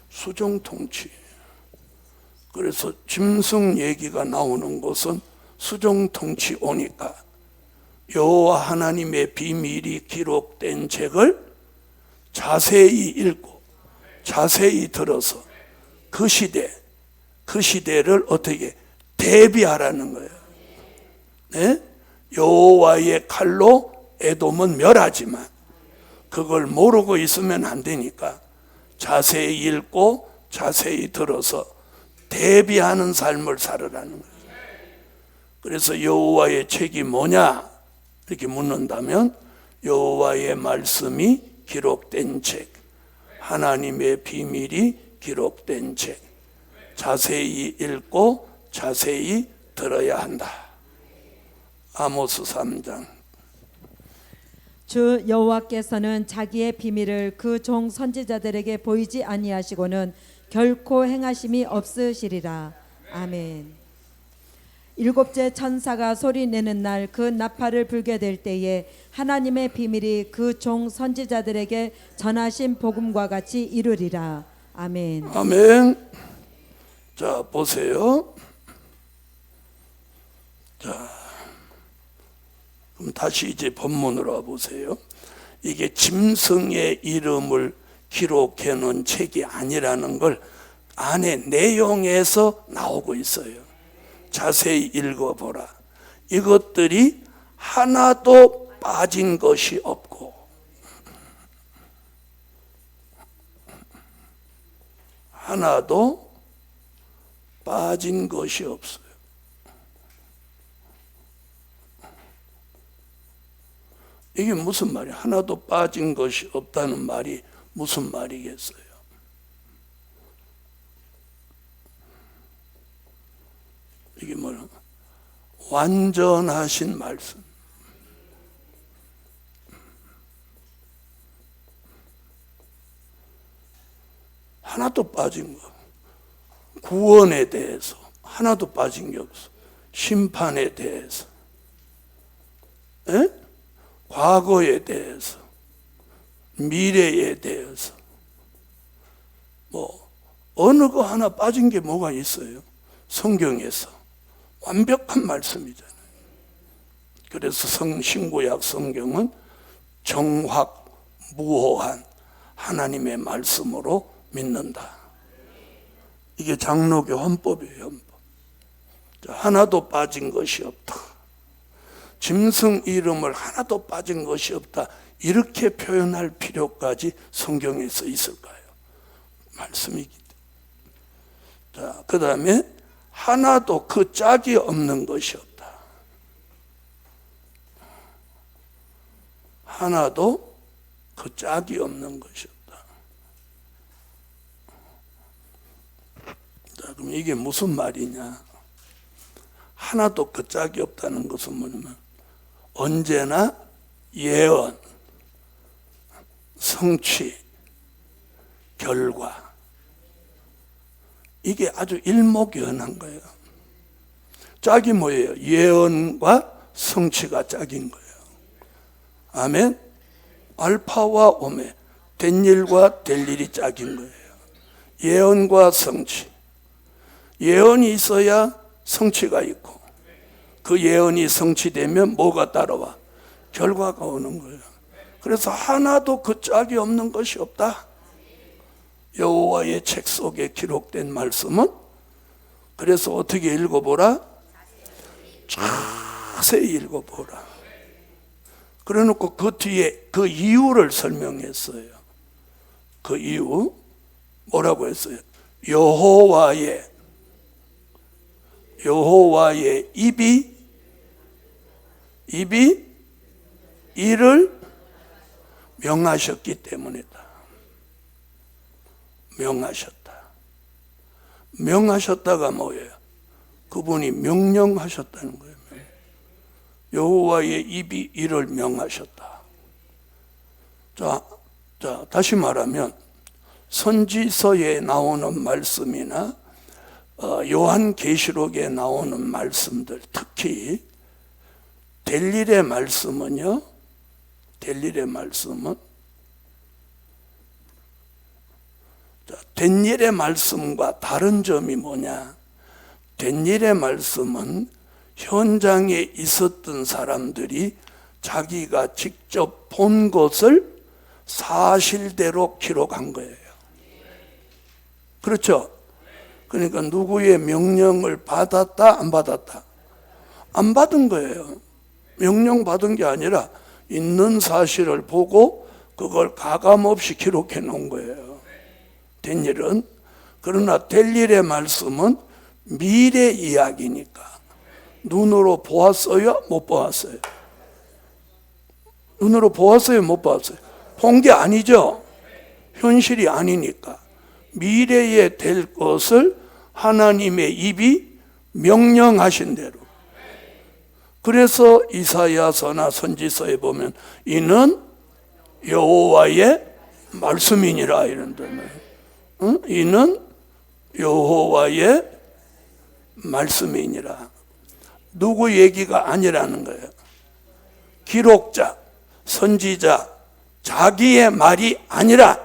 수정 통치. 그래서 짐승 얘기가 나오는 것은 수정 통치 오니까 여호와 하나님의 비밀이 기록된 책을 자세히 읽고 자세히 들어서 그 시대를 어떻게 대비하라는 거예요. 네? 여호와의 칼로 에돔은 멸하지만 그걸 모르고 있으면 안 되니까 자세히 읽고 자세히 들어서 대비하는 삶을 살으라는 거예요. 그래서 여호와의 책이 뭐냐 이렇게 묻는다면 여호와의 말씀이 기록된 책, 하나님의 비밀이 기록된 책, 자세히 읽고 자세히 들어야 한다. 아모스 3장. 주 여호와께서는 자기의 비밀을 그 종 선지자들에게 보이지 아니하시고는 결코 행하심이 없으시리라. 아멘. 일곱째 천사가 소리내는 날 그 나팔을 불게 될 때에 하나님의 비밀이 그 종 선지자들에게 전하신 복음과 같이 이루리라. 아멘. 아멘. 자, 보세요. 자, 그럼 다시 이제 본문으로 와보세요. 이게 짐승의 이름을 기록해 놓은 책이 아니라는 걸 안에 내용에서 나오고 있어요. 자세히 읽어보라. 이것들이 하나도 빠진 것이 없고 하나도 빠진 것이 없어요. 이게 무슨 말이에요? 하나도 빠진 것이 없다는 말이 무슨 말이겠어요? 이게 뭐냐? 완전하신 말씀. 하나도 빠진 거. 구원에 대해서 하나도 빠진 게 없어. 심판에 대해서, 과거에 대해서, 미래에 대해서, 뭐 어느 거 하나 빠진 게 뭐가 있어요? 성경에서 완벽한 말씀이잖아요. 그래서 신구약 성경은 정확무호한 하나님의 말씀으로 믿는다. 이게 장로교 헌법이에요. 헌법. 하나도 빠진 것이 없다. 짐승 이름을 하나도 빠진 것이 없다. 이렇게 표현할 필요까지 성경에서 있을까요? 말씀이기 때문에. 자, 그 다음에 하나도 그 짝이 없는 것이 없다. 하나도 그 짝이 없는 것이 없다. 자, 그럼 이게 무슨 말이냐? 하나도 그 짝이 없다는 것은 뭐냐면 언제나 예언, 성취, 결과. 이게 아주 일목요연한 거예요. 짝이 뭐예요? 예언과 성취가 짝인 거예요. 아멘. 알파와 오메, 된 일과 될 일이 짝인 거예요. 예언과 성취. 예언이 있어야 성취가 있고, 그 예언이 성취되면 뭐가 따라와? 결과가 오는 거예요. 그래서 하나도 그 짝이 없는 것이 없다. 여호와의 책 속에 기록된 말씀은, 그래서 어떻게 읽어보라? 자세히 읽어보라. 그래놓고 그 뒤에 그 이유를 설명했어요. 그 이유 뭐라고 했어요? 여호와의 입이 이를 명하셨기 때문이다. 명하셨다가 뭐예요? 그분이 명령하셨다는 거예요. 여호와의 입이 이를 명하셨다. 자, 다시 말하면 선지서에 나오는 말씀이나 요한계시록에 나오는 말씀들, 특히 될 일의 말씀은요, 된 일의 말씀과 다른 점이 뭐냐? 된 일의 말씀은 현장에 있었던 사람들이 자기가 직접 본 것을 사실대로 기록한 거예요. 그렇죠? 그러니까 누구의 명령을 받았다, 안 받았다? 안 받은 거예요. 명령 받은 게 아니라 있는 사실을 보고 그걸 가감없이 기록해 놓은 거예요. 된 일은. 그러나 될 일의 말씀은 미래 이야기니까 눈으로 보았어요? 못 보았어요? 눈으로 보았어요? 못 보았어요? 본 게 아니죠. 현실이 아니니까 미래에 될 것을 하나님의 입이 명령하신 대로. 그래서 이사야서나 선지서에 보면 이는 여호와의 말씀이니라 이런다. 이는 여호와의 말씀이니라. 누구 얘기가 아니라는 거예요. 기록자, 선지자, 자기의 말이 아니라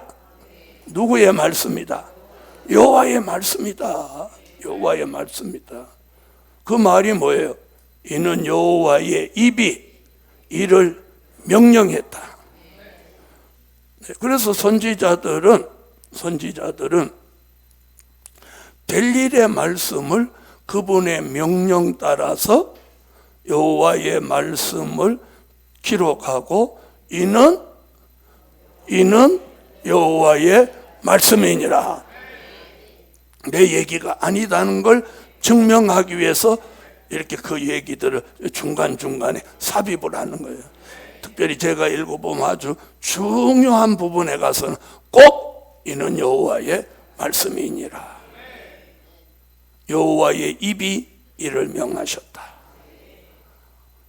누구의 말씀이다? 여호와의 말씀이다. 여호와의 말씀이다. 그 말이 뭐예요? 이는 여호와의 입이 이를 명령했다. 그래서 선지자들은 될 일의 말씀을 그분의 명령 따라서 여호와의 말씀을 기록하고 이는 여호와의 말씀이니라. 내 얘기가 아니다는 걸 증명하기 위해서 이렇게 그 얘기들을 중간중간에 삽입을 하는 거예요. 특별히 제가 읽어보면 아주 중요한 부분에 가서는 꼭 이는 여호와의 말씀이니라. 여호와의 입이 이를 명하셨다.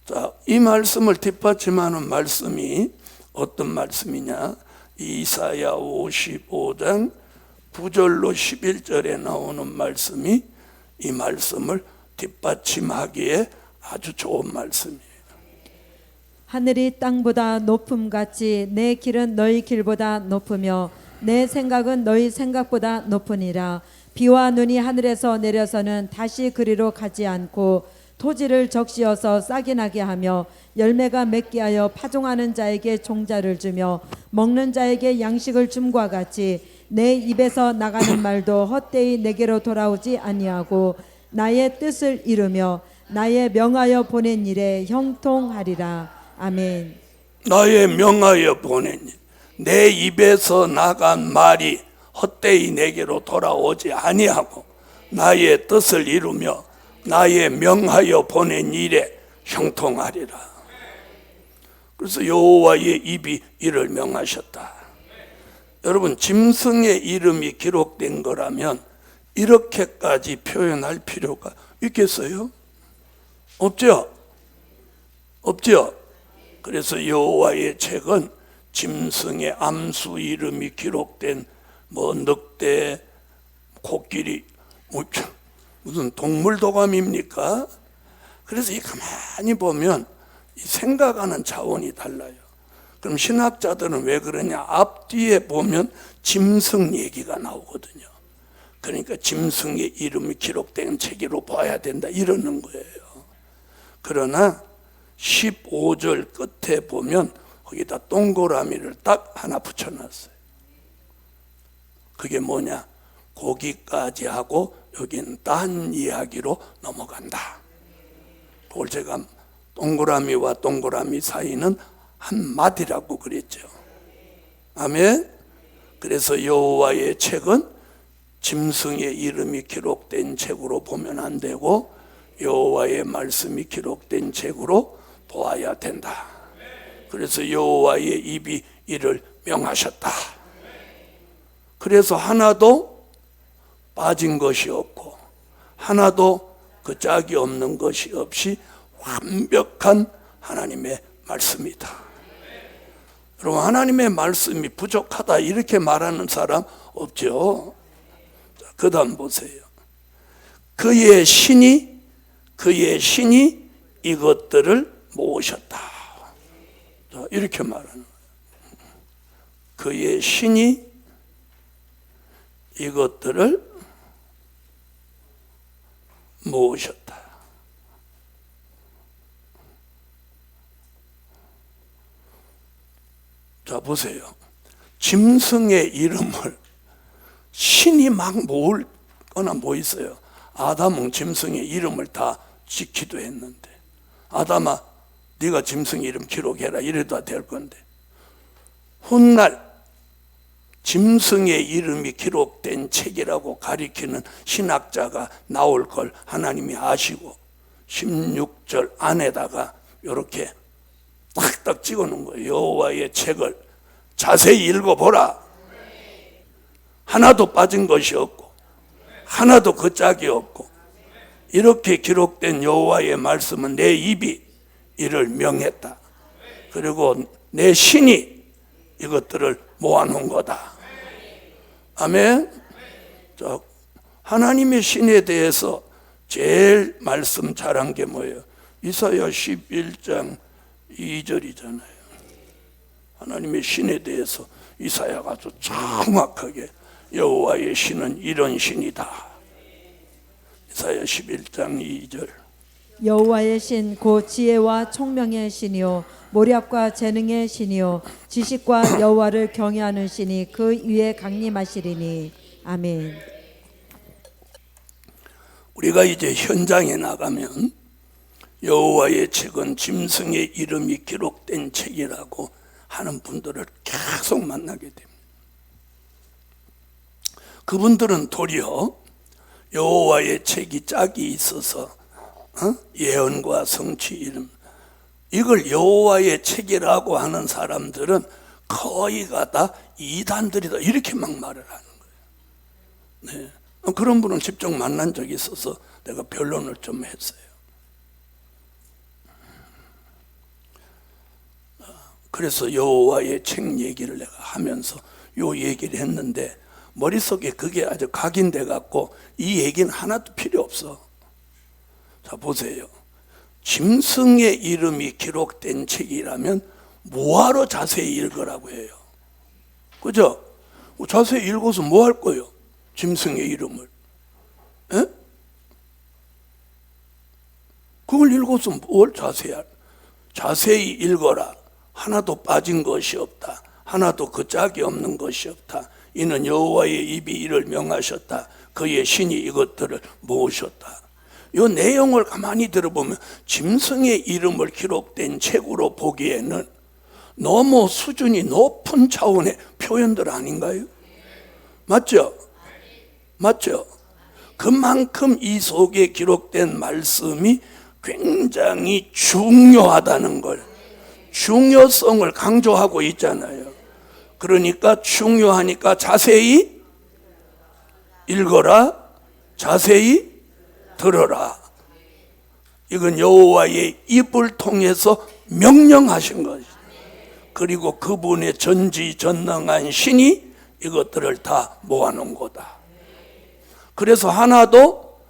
자, 이 말씀을 뒷받침하는 말씀이 어떤 말씀이냐? 이사야 55장 9절로 11절에 나오는 말씀이 이 말씀을 뒷받침하기에 아주 좋은 말씀이에요. 하늘이 땅보다 높음같이 내 길은 너희 길보다 높으며 내 생각은 너희 생각보다 높으니라. 비와 눈이 하늘에서 내려서는 다시 그리로 가지 않고 토지를 적시어서 싹이 나게 하며 열매가 맺게 하여 파종하는 자에게 종자를 주며 먹는 자에게 양식을 줌과 같이 내 입에서 나가는 말도 헛되이 내게로 돌아오지 아니하고 나의 뜻을 이루며 나의 명하여 보낸 일에 형통하리라. 아멘. 나의 명하여 보낸 일, 내 입에서 나간 말이 헛되이 내게로 돌아오지 아니하고 나의 뜻을 이루며 나의 명하여 보낸 일에 형통하리라. 그래서 여호와의 입이 이를 명하셨다. 여러분, 짐승의 이름이 기록된 거라면 이렇게까지 표현할 필요가 있겠어요? 없죠? 그래서 여호와의 책은 짐승의 암수 이름이 기록된 뭐 늑대, 코끼리, 무슨 동물도감입니까? 그래서 이 가만히 보면 이 생각하는 차원이 달라요. 그럼 신학자들은 왜 그러냐? 앞뒤에 보면 짐승 얘기가 나오거든요. 그러니까 짐승의 이름이 기록된 책으로 봐야 된다 이러는 거예요. 그러나 15절 끝에 보면 거기다 동그라미를 딱 하나 붙여놨어요. 그게 뭐냐? 거기까지 하고 여기는 딴 이야기로 넘어간다. 그걸 제가 동그라미와 동그라미 사이는 한마디라고 그랬죠. 아멘. 그래서 여호와의 책은 짐승의 이름이 기록된 책으로 보면 안 되고 여호와의 말씀이 기록된 책으로 보아야 된다. 그래서 여호와의 입이 이를 명하셨다. 그래서 하나도 빠진 것이 없고 하나도 그 짝이 없는 것이 없이 완벽한 하나님의 말씀이다. 여러분, 하나님의 말씀이 부족하다 이렇게 말하는 사람 없죠. 그 다음 보세요. 그의 신이 이것들을 모으셨다. 이렇게 말하는 거예요. 그의 신이 이것들을 모으셨다. 자, 보세요. 짐승의 이름을 신이 막 모을 거나 뭐 있어요. 아담은 짐승의 이름을 다 지키도 했는데, 아담아 네가 짐승의 이름 기록해라 이래도 될 건데, 훗날 짐승의 이름이 기록된 책이라고 가리키는 신학자가 나올 걸 하나님이 아시고 16절 안에다가 이렇게 딱딱 찍어놓은 거예요. 여호와의 책을 자세히 읽어보라. 하나도 빠진 것이 없고 하나도 그 짝이 없고 이렇게 기록된 여호와의 말씀은 내 입이 이를 명했다. 그리고 내 신이 이것들을 모아놓은 거다. 아멘. 자, 하나님의 신에 대해서 제일 말씀 잘한 게 뭐예요? 이사야 11장 2절이잖아요. 하나님의 신에 대해서 이사야가 아주 정확하게 여호와의 신은 이런 신이다. 이사야 11장 2절. 여호와의 신 곧 지혜와 총명의 신이요 모략과 재능의 신이요 지식과 여호와를 경외하는 신이 그 위에 강림하시리니. 아멘. 우리가 이제 현장에 나가면 여호와의 책은 짐승의 이름이 기록된 책이라고 하는 분들을 계속 만나게 됩니다. 그분들은 도리어 여호와의 책이 짝이 있어서 예언과 성취 이름, 이걸 여호와의 책이라고 하는 사람들은 거의가 다 이단들이다 이렇게 막 말을 하는 거예요. 네. 그런 분을 직접 만난 적이 있어서 내가 변론을 좀 했어요. 그래서 여호와의 책 얘기를 내가 하면서 요 얘기를 했는데 머릿속에 그게 아주 각인돼 갖고 이 얘기는 하나도 필요 없어. 자, 보세요. 짐승의 이름이 기록된 책이라면 뭐하러 자세히 읽으라고 해요? 그죠? 자세히 읽어서 뭐 할 거예요? 짐승의 이름을. 에? 그걸 읽어서 뭘 자세히 읽어라. 하나도 빠진 것이 없다. 하나도 그 짝이 없는 것이 없다. 이는 여호와의 입이 이를 명하셨다. 그의 신이 이것들을 모으셨다. 이 내용을 가만히 들어보면 짐승의 이름을 기록된 책으로 보기에는 너무 수준이 높은 차원의 표현들 아닌가요? 맞죠? 맞죠? 그만큼 이 속에 기록된 말씀이 굉장히 중요하다는 걸, 중요성을 강조하고 있잖아요. 그러니까 중요하니까 자세히 읽어라, 자세히 들어라. 이건 여호와의 입을 통해서 명령하신 것이죠. 그리고 그분의 전지전능한 신이 이것들을 다 모아놓은 거다. 그래서 하나도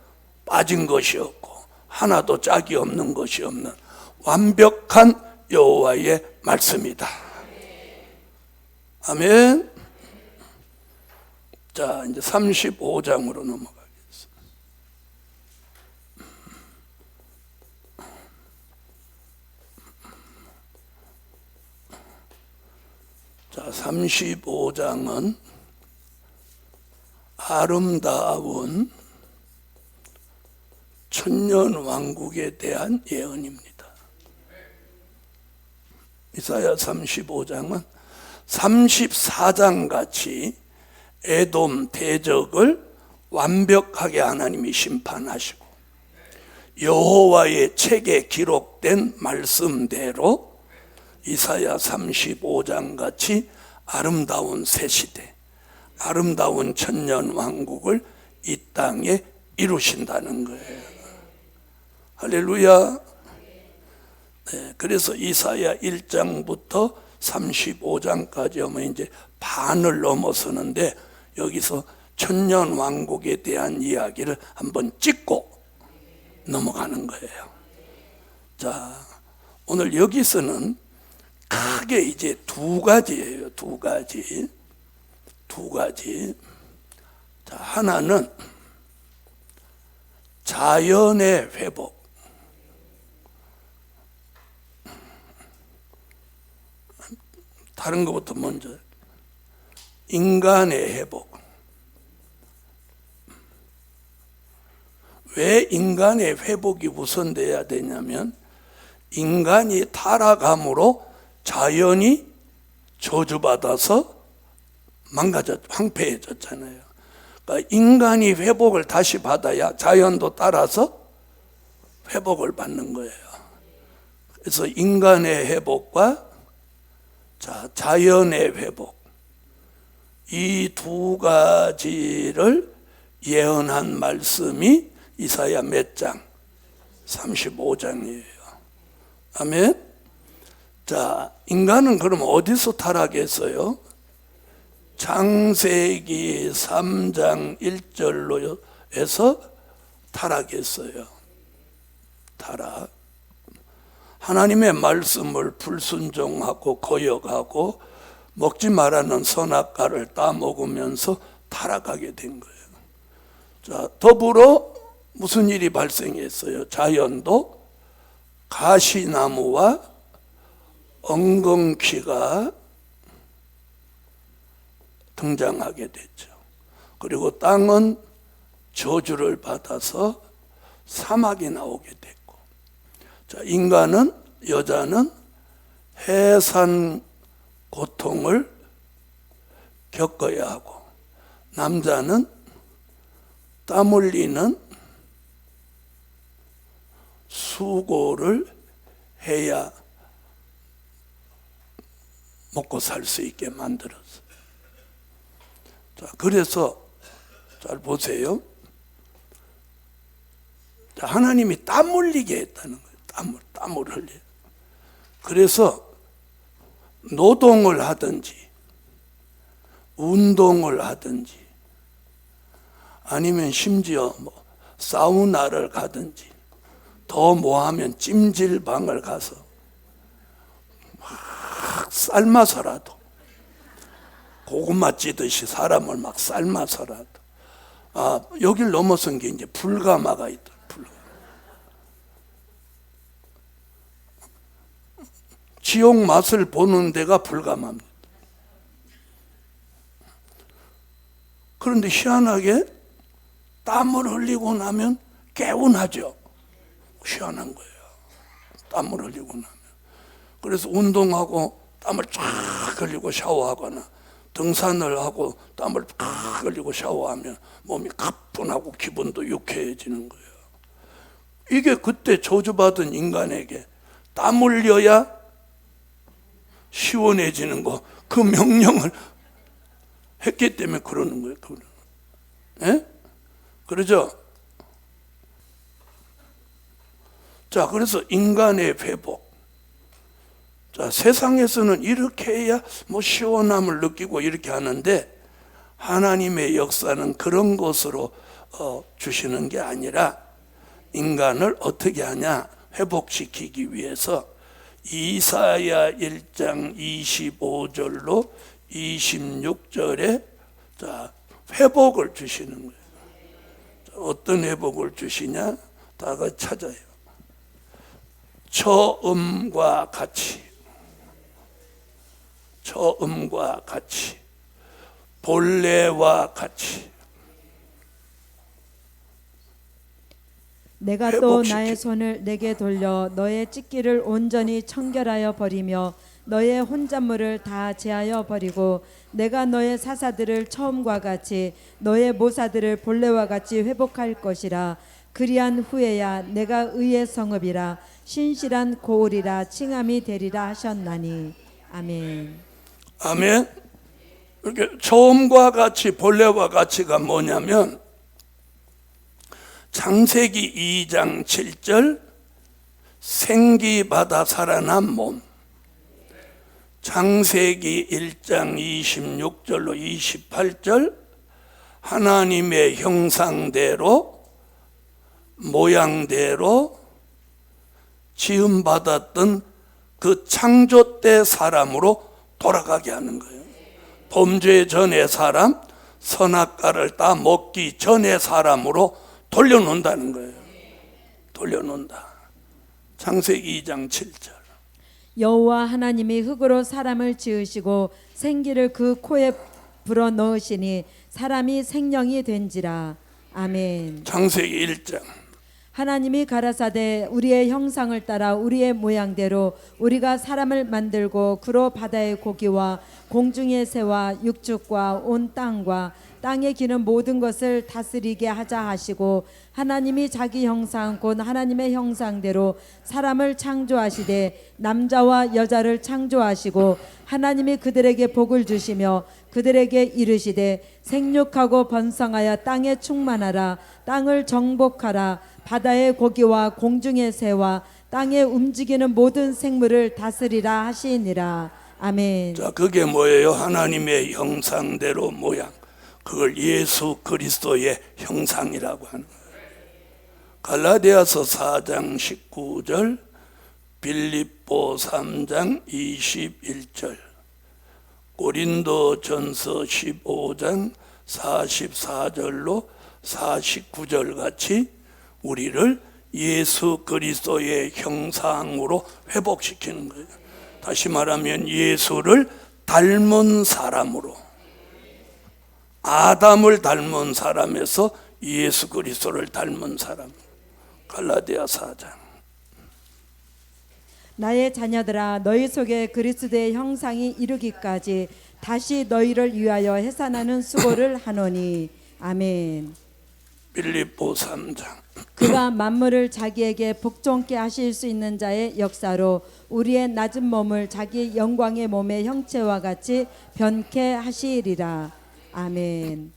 빠진 것이 없고 하나도 짝이 없는 것이 없는 완벽한 여호와의 말씀이다. 아멘. 자, 이제 35장으로 넘어가겠습니다. 자, 35장은 아름다운 천년 왕국에 대한 예언입니다. 이사야 35장은 34장 같이 에돔 대적을 완벽하게 하나님이 심판하시고 여호와의 책에 기록된 말씀대로 이사야 35장 같이 아름다운 새 시대, 아름다운 천년 왕국을 이 땅에 이루신다는 거예요. 할렐루야. 네, 그래서 이사야 1장부터 35장까지 오면 이제 반을 넘어서는데 여기서 천년 왕국에 대한 이야기를 한번 찍고 넘어가는 거예요. 자, 오늘 여기서는 크게 이제 두 가지예요. 두 가지. 자, 하나는 자연의 회복. 다른 것부터 먼저 인간의 회복. 왜 인간의 회복이 우선돼야 되냐면 인간이 타락함으로 자연이 저주받아서 황폐해졌잖아요. 그러니까 인간이 회복을 다시 받아야 자연도 따라서 회복을 받는 거예요. 그래서 인간의 회복과 자연의 회복, 이 두 가지를 예언한 말씀이 이사야 몇 장? 35장이에요. 아멘. 자, 인간은 그럼 어디서 타락했어요? 창세기 3장 1절로 해서 타락했어요. 타락. 하나님의 말씀을 불순종하고 거역하고 먹지 말라는 선악과를 따먹으면서 타락하게 된 거예요. 자, 더불어 무슨 일이 발생했어요? 자연도 가시나무와 엉겅퀴가 등장하게 됐죠. 그리고 땅은 저주를 받아서 사막이 나오게 됐고, 자, 인간은, 여자는 해산 고통을 겪어야 하고, 남자는 땀 흘리는 수고를 해야 먹고 살 수 있게 만들었어요. 자, 그래서 잘 보세요. 자, 하나님이 땀 흘리게 했다는 거예요. 땀을 흘려. 그래서 노동을 하든지 운동을 하든지 아니면 심지어 사우나를 가든지 더 뭐하면 찜질방을 가서 막 삶아서라도 고구마 찌듯이 사람을 막 삶아서라도, 여길 넘어선 게 이제 불가마가 있다. 지옥 맛을 보는 데가 불가마입니다. 그런데 희한하게 땀을 흘리고 나면 개운하죠. 희한한 거예요. 땀을 흘리고 나면. 그래서 운동하고 땀을 쫙 흘리고 샤워하거나 등산을 하고 땀을 쫙 흘리고 샤워하면 몸이 가뿐하고 기분도 유쾌해지는 거예요. 이게 그때 저주받은 인간에게 땀 흘려야 시원해지는 거, 그 명령을 했기 때문에 그러는 거예요. 예? 그러죠? 자, 그래서 인간의 회복. 자, 세상에서는 이렇게 해야 시원함을 느끼고 이렇게 하는데, 하나님의 역사는 그런 것으로 주시는 게 아니라 인간을 어떻게 하냐? 회복시키기 위해서 이사야 1장 25절로 26절에 회복을 주시는 거예요. 어떤 회복을 주시냐? 다 같이 찾아요. 처음과 같이, 처음과 같이, 본래와 같이. 내가 또 나의 손을 내게 돌려 너의 찢기를 온전히 청결하여 버리며 너의 혼잣물을 다 제하여 버리고 내가 너의 사사들을 처음과 같이 너의 모사들을 본래와 같이 회복할 것이라. 그리한 후에야 내가 의의 성읍이라 신실한 고을이라 칭함이 되리라 하셨나니. 아멘. 아멘. 이렇게 처음과 같이 본래와 같이가 뭐냐면 창세기 2장 7절 생기받아 살아난 몸, 창세기 1장 26절로 28절 하나님의 형상대로 모양대로 지음받았던 그 창조 때 사람으로 돌아가게 하는 거예요. 범죄 전의 사람, 선악과를 따 먹기 전의 사람으로 돌려놓는다는 거예요. 돌려놓는다. 창세기 2장 7절. 여호와 하나님이 흙으로 사람을 지으시고 생기를 그 코에 불어 넣으시니 사람이 생명이 된지라. 아멘. 창세기 1장. 하나님이 가라사대 우리의 형상을 따라 우리의 모양대로 우리가 사람을 만들고 그로 바다의 고기와 공중의 새와 육축과 온 땅과 땅에 기는 모든 것을 다스리게 하자 하시고 하나님이 자기 형상 곧 하나님의 형상대로 사람을 창조하시되 남자와 여자를 창조하시고 하나님이 그들에게 복을 주시며 그들에게 이르시되 생육하고 번성하여 땅에 충만하라. 땅을 정복하라. 바다의 고기와 공중의 새와 땅에 움직이는 모든 생물을 다스리라 하시니라. 아멘. 자, 그게 뭐예요? 하나님의 형상대로 모양. 그걸 예수 그리스도의 형상이라고 하는 거예요. 갈라디아서 4장 19절, 빌립보 3장 21절, 고린도전서 15장 44절로 49절 같이 우리를 예수 그리스도의 형상으로 회복시키는 거예요. 다시 말하면 예수를 닮은 사람으로, 아담을 닮은 사람에서 예수 그리스도를 닮은 사람. 갈라디아 4장. 나의 자녀들아 너희 속에 그리스도의 형상이 이르기까지 다시 너희를 위하여 해산하는 수고를 하노니. 아멘. 빌립보 3장. 그가 만물을 자기에게 복종케 하실 수 있는 자의 역사로 우리의 낮은 몸을 자기 영광의 몸의 형체와 같이 변케 하시리라. 아멘.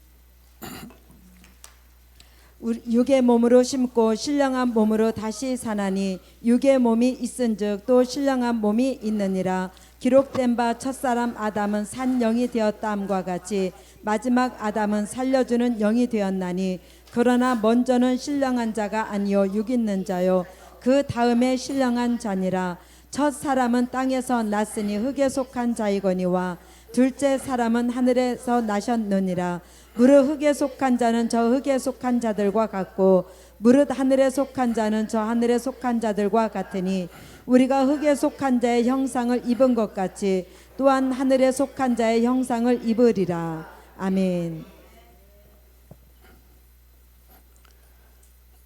육의 몸으로 심고 신령한 몸으로 다시 사나니 육의 몸이 있은즉 또 신령한 몸이 있느니라. 기록된 바 첫사람 아담은 산 영이 되었다함과 같이 마지막 아담은 살려주는 영이 되었나니 그러나 먼저는 신령한 자가 아니요 육 있는 자요 그 다음에 신령한 자니라. 첫 사람은 땅에서 났으니 흙에 속한 자이거니와 둘째 사람은 하늘에서 나셨느니라. 무릇 흙에 속한 자는 저 흙에 속한 자들과 같고 무릇 하늘에 속한 자는 저 하늘에 속한 자들과 같으니 우리가 흙에 속한 자의 형상을 입은 것 같이 또한 하늘에 속한 자의 형상을 입으리라. 아멘.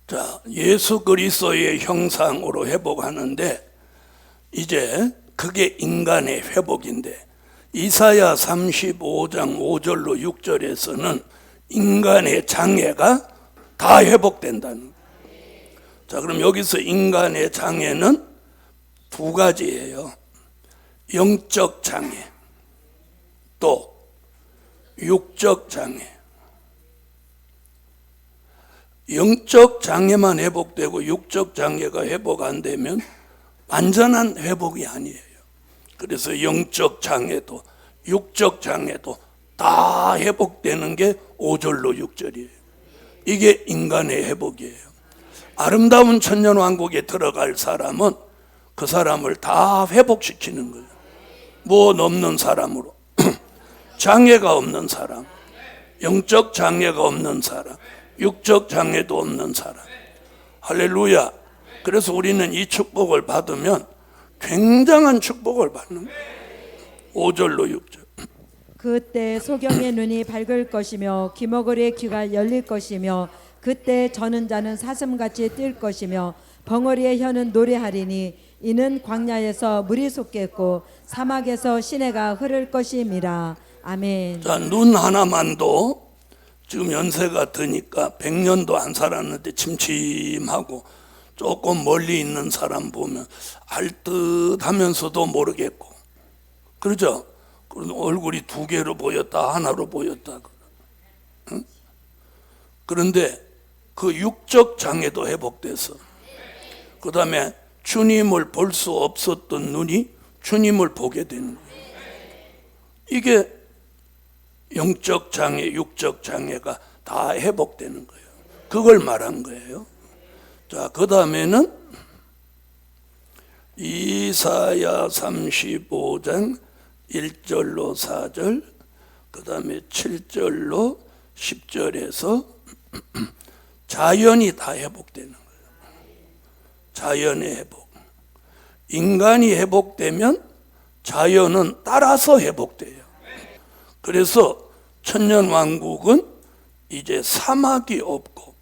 자, 예수 그리스도의 형상으로 회복하는데 이제 그게 인간의 회복인데 이사야 35장 5절로 6절에서는 인간의 장애가 다 회복된다는 거예요. 자, 그럼 여기서 인간의 장애는 두 가지예요. 영적 장애 또 육적 장애. 영적 장애만 회복되고 육적 장애가 회복 안 되면 완전한 회복이 아니에요. 그래서 영적 장애도 육적 장애도 다 회복되는 게 5절로 6절이에요. 이게 인간의 회복이에요. 아름다운 천년왕국에 들어갈 사람은 그 사람을 다 회복시키는 거예요. 무엇 없는 사람으로 장애가 없는 사람, 영적 장애가 없는 사람, 육적 장애도 없는 사람. 할렐루야. 그래서 우리는 이 축복을 받으면 굉장한 축복을 받는 거예요. 5절로 6절. 그때 소경의 눈이 밝을 것이며 귀머거리의 귀가 열릴 것이며 그때 저는 자는 사슴같이 뛸 것이며 벙어리의 혀는 노래하리니 이는 광야에서 물이 솟겠고 사막에서 시내가 흐를 것임이라. 아멘. 자, 눈 하나만도 지금 연세가 드니까 100년도 안 살았는데 침침하고 조금 멀리 있는 사람 보면 알듯하면서도 모르겠고, 그러죠? 얼굴이 두 개로 보였다 하나로 보였다. 응? 그런데 그 육적 장애도 회복돼서, 그 다음에 주님을 볼 수 없었던 눈이 주님을 보게 되는 거예요. 이게 영적 장애, 육적 장애가 다 회복되는 거예요. 그걸 말한 거예요. 자, 그 다음에는 이사야 35장 1절로 4절, 그 다음에 7절로 10절에서 자연이 다 회복되는 거예요. 자연의 회복. 인간이 회복되면 자연은 따라서 회복돼요. 그래서 천년왕국은 이제 사막이 없고,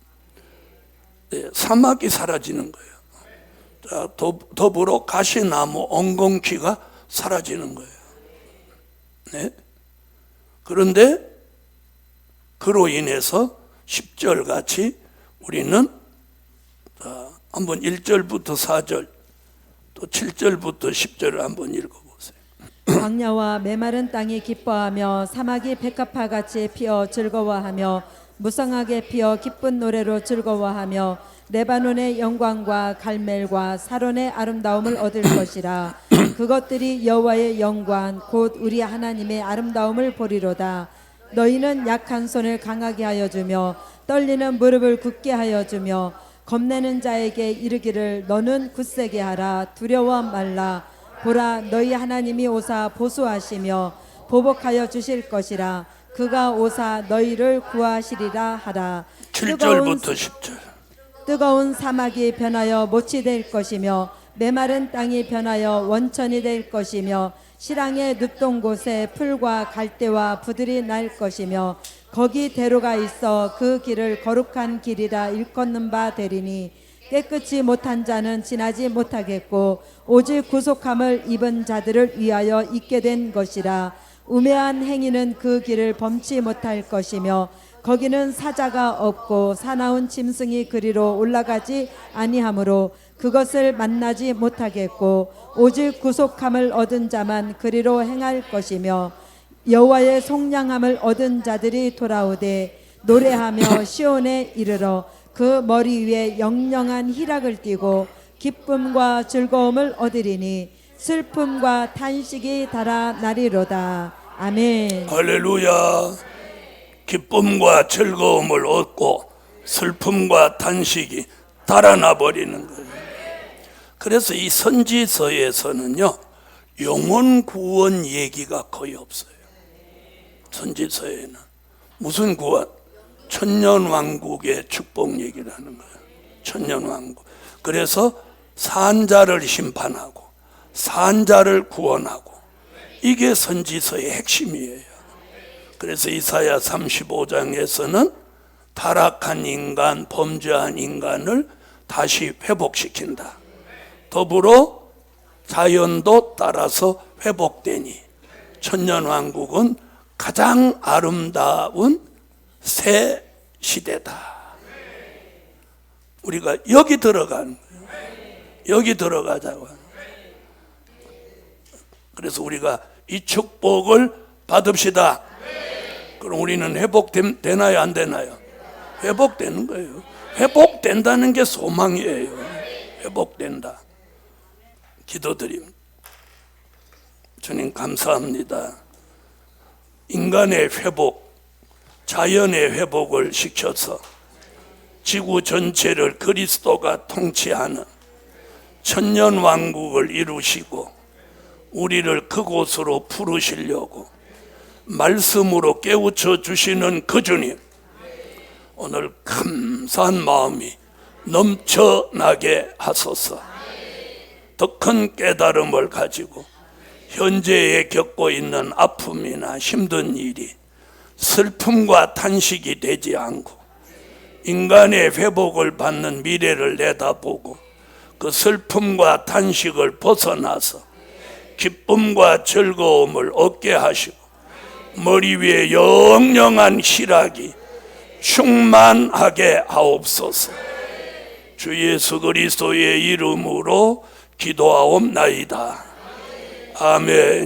사막이 사라지는 거예요. 자, 더불어 가시나무, 엉겅퀴가 사라지는 거예요. 네? 그런데 그로 인해서 10절 같이 우리는 한번 1절부터 4절 또 7절부터 10절을 한번 읽어보세요. 광야와 메마른 땅이 기뻐하며 사막이 백합화같이 피어 즐거워하며 무성하게 피어 기쁜 노래로 즐거워하며 레바논의 영광과 갈멜과 사론의 아름다움을 얻을 것이라. 그것들이 여호와의 영광 곧 우리 하나님의 아름다움을 보리로다. 너희는 약한 손을 강하게 하여 주며 떨리는 무릎을 굳게 하여 주며 겁내는 자에게 이르기를 너는 굳세게 하라. 두려워 말라. 보라, 너희 하나님이 오사 보수하시며 보복하여 주실 것이라. 그가 오사 너희를 구하시리라 하라. 7절부터 10절. 뜨거운 사막이 변하여 못이 될 것이며 메마른 땅이 변하여 원천이 될 것이며 실황의 눕동 곳에 풀과 갈대와 부들이 날 것이며 거기 대로가 있어 그 길을 거룩한 길이라 일컫는 바 되리니 깨끗이 못한 자는 지나지 못하겠고 오직 구속함을 입은 자들을 위하여 있게 된 것이라. 우매한 행위는 그 길을 범치 못할 것이며 거기는 사자가 없고 사나운 짐승이 그리로 올라가지 아니하므로 그것을 만나지 못하겠고 오직 구속함을 얻은 자만 그리로 행할 것이며 여호와의 속량함을 얻은 자들이 돌아오되 노래하며 시온에 이르러 그 머리 위에 영영한 희락을 띠고 기쁨과 즐거움을 얻으리니 슬픔과 탄식이 달아나리로다. 아멘. 할렐루야. 기쁨과 즐거움을 얻고 슬픔과 탄식이 달아나 버리는 거예요. 그래서 이 선지서에서는요, 영혼 구원 얘기가 거의 없어요. 선지서에는 무슨 구원? 천년왕국의 축복 얘기를 하는 거예요. 천년왕국. 그래서 산자를 심판하고 산자를 구원하고, 이게 선지서의 핵심이에요. 그래서 이사야 35장에서는 타락한 인간, 범죄한 인간을 다시 회복시킨다. 더불어 자연도 따라서 회복되니 천년왕국은 가장 아름다운 새 시대다. 우리가 여기 들어가는 거예요. 여기 들어가자고. 그래서 우리가 이 축복을 받읍시다. 그럼 우리는 회복되나요, 안 되나요? 회복되는 거예요. 회복된다는 게 소망이에요. 회복된다. 기도드립니다. 주님 감사합니다. 인간의 회복, 자연의 회복을 시켜서 지구 전체를 그리스도가 통치하는 천년왕국을 이루시고 우리를 그곳으로 부르시려고 말씀으로 깨우쳐 주시는 그 주님, 오늘 감사한 마음이 넘쳐나게 하소서. 더 큰 깨달음을 가지고 현재에 겪고 있는 아픔이나 힘든 일이 슬픔과 탄식이 되지 않고 인간의 회복을 받는 미래를 내다보고 그 슬픔과 탄식을 벗어나서 기쁨과 즐거움을 얻게 하시고 머리 위에 영영한 희락이 충만하게 하옵소서. 주 예수 그리스도의 이름으로 기도하옵나이다. 아멘.